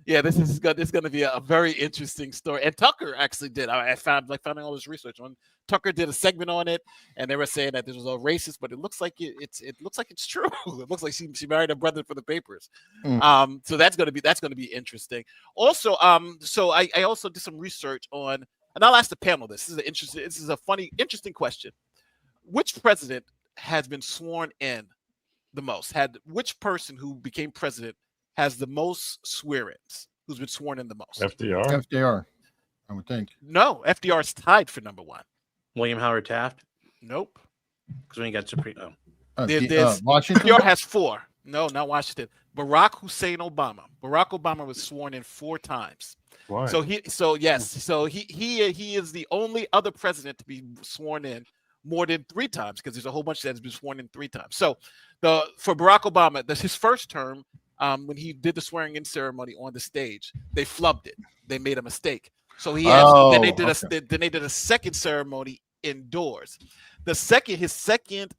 this is going to be a very interesting story. And Tucker actually did. I found finding all this research on. Tucker did a segment on it, and they were saying that this was all racist, but it looks like it's true. It looks like she married her brother for the papers. So that's going to be interesting. Also, so I also did some research on. And I'll ask the panel this. This is a funny, interesting question. Which president has been sworn in the most? Which person who became president has the most swear-ins? Who's been sworn in the most? FDR, I would think. No, FDR is tied for number one. William Howard Taft? Nope. Because when he got Supreme. Washington? FDR has 4. No, not Washington. Barack Hussein Obama. Barack Obama was sworn in 4 times. Why? So he is the only other president to be sworn in more than 3 times, because there's a whole bunch that has been sworn in 3 times. So for Barack Obama, that's his first term. When he did the swearing in ceremony on the stage, they flubbed it. They made a mistake. So he has. Then they did a second ceremony indoors. His second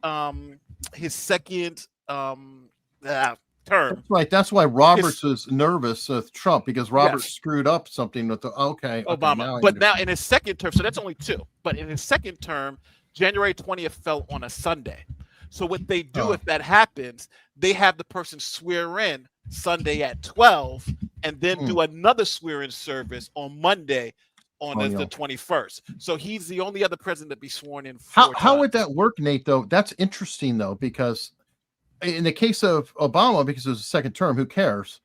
term. That's right. That's why Roberts was nervous with Trump, because Roberts screwed up something with Obama. But now in his second term, so that's only 2. But in his second term, January 20th fell on a Sunday. So what they do if that happens, they have the person swear in Sunday at 12, and then do another swear-in service on Monday on the 21st. So he's the only other president to be sworn in 4 times. How would that work, Nate, though? That's interesting, though, because in the case of Obama, because it was a second term, who cares?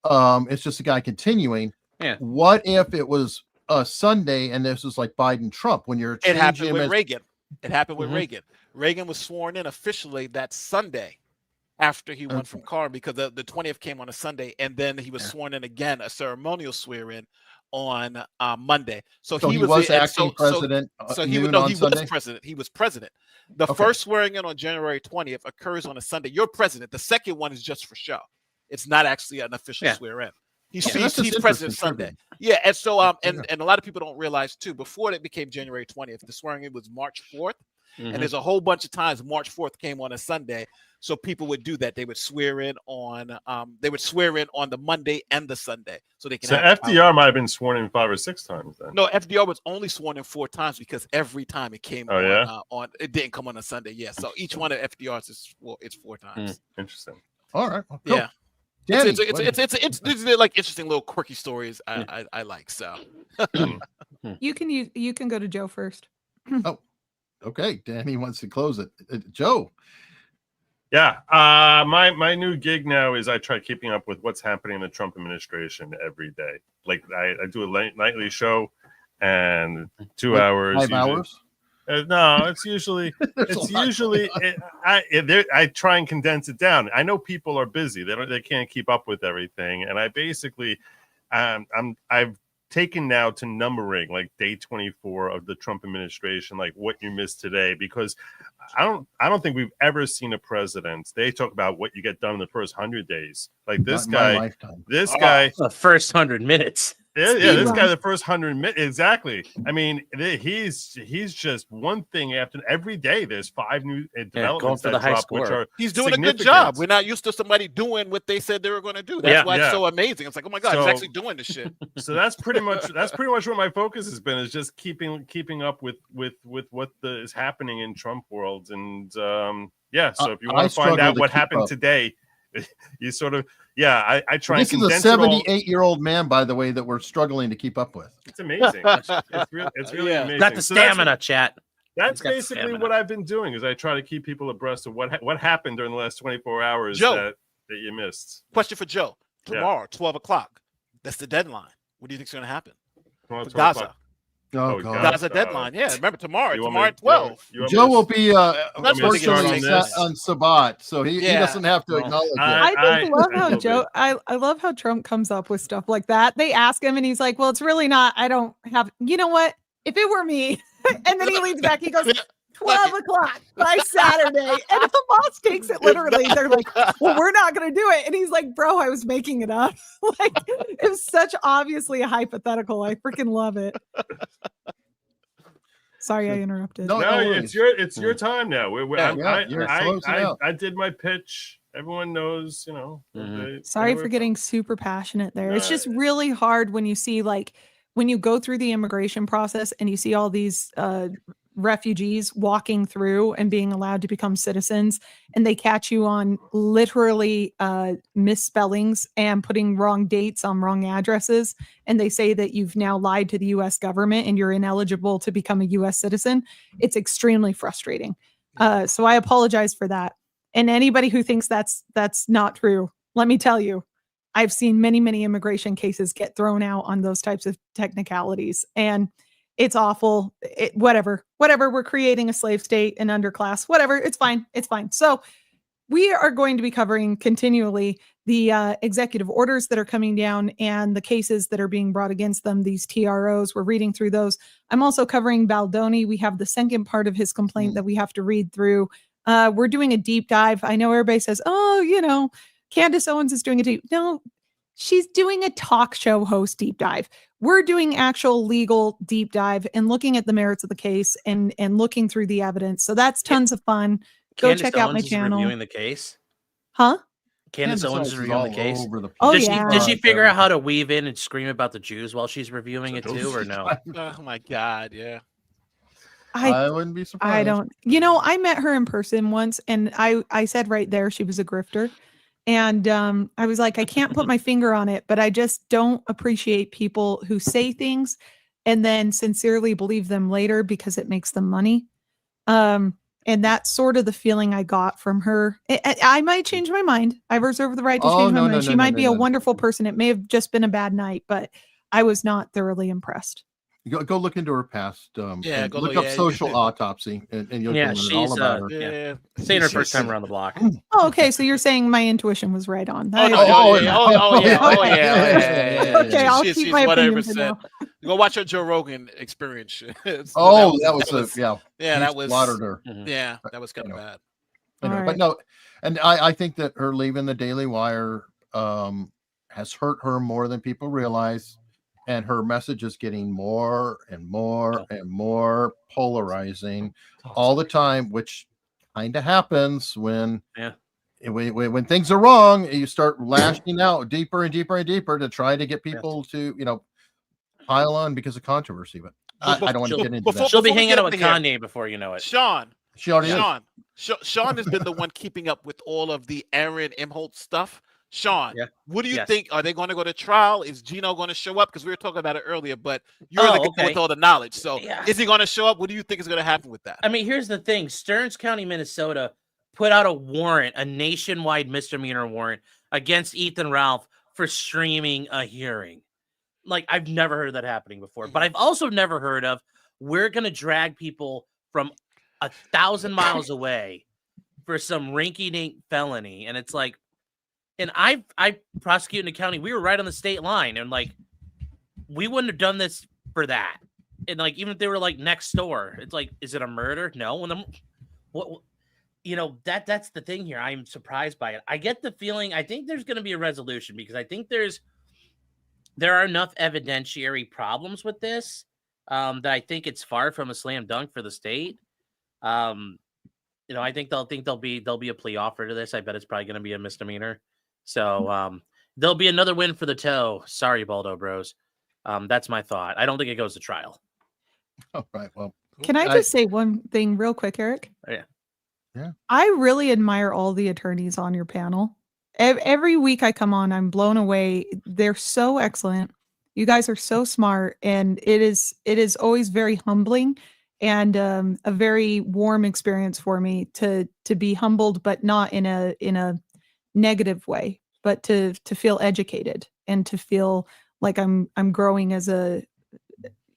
It's just a guy continuing. Yeah. What if it was a Sunday and this was like Biden-Trump when you're changing It happened with Reagan. It happened with Reagan. Reagan was sworn in officially that Sunday after he won from Carter, because the 20th came on a Sunday, and then he was sworn in again, a ceremonial swear-in on Monday. So he was acting president. He was president. He was president. The first swearing in on January 20th occurs on a Sunday. You're president. The second one is just for show. It's not actually an official swear-in. He's president Sunday. Yeah, and so and a lot of people don't realize too, before it became January 20th, the swearing in was March 4th. And there's a whole bunch of times March 4th came on a Sunday. So people would do that. They would swear in on the Monday and the Sunday. So they can. So FDR might have been sworn in 5 or 6 times then. No, FDR was only sworn in 4 times because every time it came on it didn't come on a Sunday. Yeah. So each one of FDR's it's 4 times. Interesting. All right. Well, cool. Yeah. Danny, It's these are like interesting little quirky stories I like. So You can go to Joe first. Oh, okay. Danny wants to close it. Joe. Yeah. My new gig now is I try keeping up with what's happening in the Trump administration every day. Like I do a nightly show and 2 hours. 5 hours? No, it's usually I try and condense it down. I know people are busy; they can't keep up with everything, and I basically, I've taken now to numbering like day 24 of the Trump administration, like what you missed today, because I don't think we've ever seen a president. They talk about what you get done in the first 100 days. Like this guy, the first 100 minutes. Yeah, this guy, the first 100 minutes, exactly. I mean, he's just one thing after every day. There's 5 new developments that drop, which are he's doing a good job. We're not used to somebody doing what they said they were going to do. That's why it's so amazing. It's like, oh my God, he's actually doing this shit. So that's pretty much what my focus has been, is just keeping up with what is happening in Trump world. And so if you want to find out what happened today, you sort of I try. This is a 78-year-old man, by the way, that we're struggling to keep up with. It's amazing. It's really amazing. Got the stamina, chat. That's basically what I've been doing. Is I try to keep people abreast of what happened during the last 24 hours that you missed. Question for Joe: tomorrow, 12 o'clock. That's the deadline. What do you think's going to happen? For Gaza. Oh, God. Gaza deadline. Yeah, remember tomorrow at 12. Joe will be unfortunately on Sabbat, so he doesn't have to acknowledge it. I just love how Joe. I love how Trump comes up with stuff like that. They ask him, and he's like, "Well, it's really not. I don't have. You know what? If it were me," and then he leans back. He goes, 12 o'clock by Saturday. And the boss takes it literally. They're like, well, we're not going to do it. And he's like, bro, I was making it up. Like, it was such obviously a hypothetical. I freaking love it. Sorry, I interrupted. No, it's your time now. I did my pitch. Everyone knows, Sorry for getting super passionate there. It's just really hard when you see, like, when you go through the immigration process and you see all these refugees walking through and being allowed to become citizens, and they catch you on literally misspellings and putting wrong dates on wrong addresses, and they say that you've now lied to the U.S. government and you're ineligible to become a U.S. citizen. It's extremely frustrating. So I apologize for that. And anybody who thinks that's not true, let me tell you, I've seen many, many immigration cases get thrown out on those types of technicalities, and it's awful. Whatever. We're creating a slave state, an underclass, whatever. It's fine. So we are going to be covering continually the executive orders that are coming down and the cases that are being brought against them, these TROs. We're reading through those. I'm also covering Baldoni. We have the second part of his complaint that we have to read through. We're doing a deep dive. I know everybody says, oh, Candace Owens is doing a deep. No, she's doing a talk show host deep dive. We're doing actual legal deep dive and looking at the merits of the case and looking through the evidence. So that's tons of fun. Go check out my channel. Reviewing the case? Huh? Candace Owens is reviewing the case. Did she figure out how to weave in and scream about the Jews while she's reviewing it too, or no? Oh my God, yeah. I wouldn't be surprised. I don't. I met her in person once, and I said right there she was a grifter. And I was like, I can't put my finger on it, but I just don't appreciate people who say things and then sincerely believe them later because it makes them money. And that's sort of the feeling I got from her. I might change my mind. I reserve the right to change my mind. She might be a wonderful person. It may have just been a bad night, but I was not thoroughly impressed. Go look into her past. Go look up social autopsy, and you'll learn all about her. Saying her first time around the block. Oh, okay. So you're saying my intuition was right on. Yeah. Okay, I'll keep my opinion for now. Go watch her Joe Rogan experience. That was that was slaughtered her. Yeah, that was kind of bad. But no, and I think that her leaving the Daily Wire has hurt her more than people realize. and her message is getting more and more and more polarizing all the time, which kind of happens when when things are wrong. You start lashing out deeper and deeper and deeper to try to get people to pile on because of controversy. But I don't want to get into that. She'll be hanging out with Kanye before you know it. Sean, she already is. Sean has been the one keeping up with all of the Aaron Imholt stuff. Sean, what do you think? Are they going to go to trial? Is Gino going to show up? Because we were talking about it earlier, but you're the guy with all the knowledge. So is he going to show up? What do you think is going to happen with that? I mean, here's the thing. Stearns County, Minnesota put out a warrant, a nationwide misdemeanor warrant against Ethan Ralph for streaming a hearing. Like, I've never heard of that happening before, but I've also never heard of we're going to drag people from 1,000 miles away for some rinky-dink felony. And it's like, and I prosecute in the county. We were right on the state line, and like, we wouldn't have done this for that. And like, even if they were like next door, it's like, is it a murder? No. And then, what? That's the thing here. I'm surprised by it. I get the feeling. I think there's going to be a resolution because I think there are enough evidentiary problems with this that I think it's far from a slam dunk for the state. I think there'll be a plea offer to this. I bet it's probably going to be a misdemeanor. So there'll be another win for the toe. Sorry, Baldo Bros. That's my thought. I don't think it goes to trial. All right. Well, can I just say one thing real quick, Eric? Yeah. I really admire all the attorneys on your panel. Every week I come on, I'm blown away. They're so excellent. You guys are so smart, and it is always very humbling and a very warm experience for me to be humbled, but not in a negative way, but to feel educated and to feel like I'm growing as an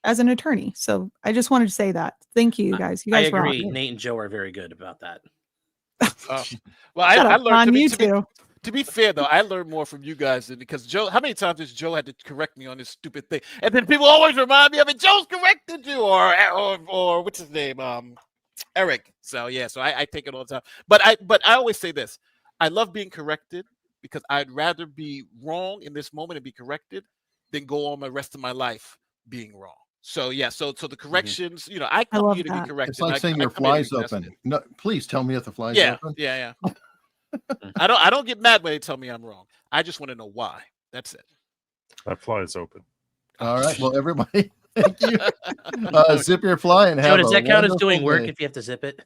attorney. So I just wanted to say that. Thank you, guys. You guys I agree. rock. Nate and Joe are very good about that. Well, I learned to be fair though, I learned more from you guys because Joe. How many times has Joe had to correct me on this stupid thing? And then people always remind me of it. Joe's corrected you, or what's his name? Eric. So yeah, so I take it all the time. But I always say this: I love being corrected because I'd rather be wrong in this moment and be corrected than go on the rest of my life being wrong. So yeah, so the corrections, I come here to be corrected. It's like saying your fly's open. No, please tell me if the fly's open. Yeah. I don't get mad when they tell me I'm wrong. I just want to know why. That's it. That fly is open. All right. Well, everybody, thank you. Zip your fly and have. Joe, does that count as doing work if you have to zip it?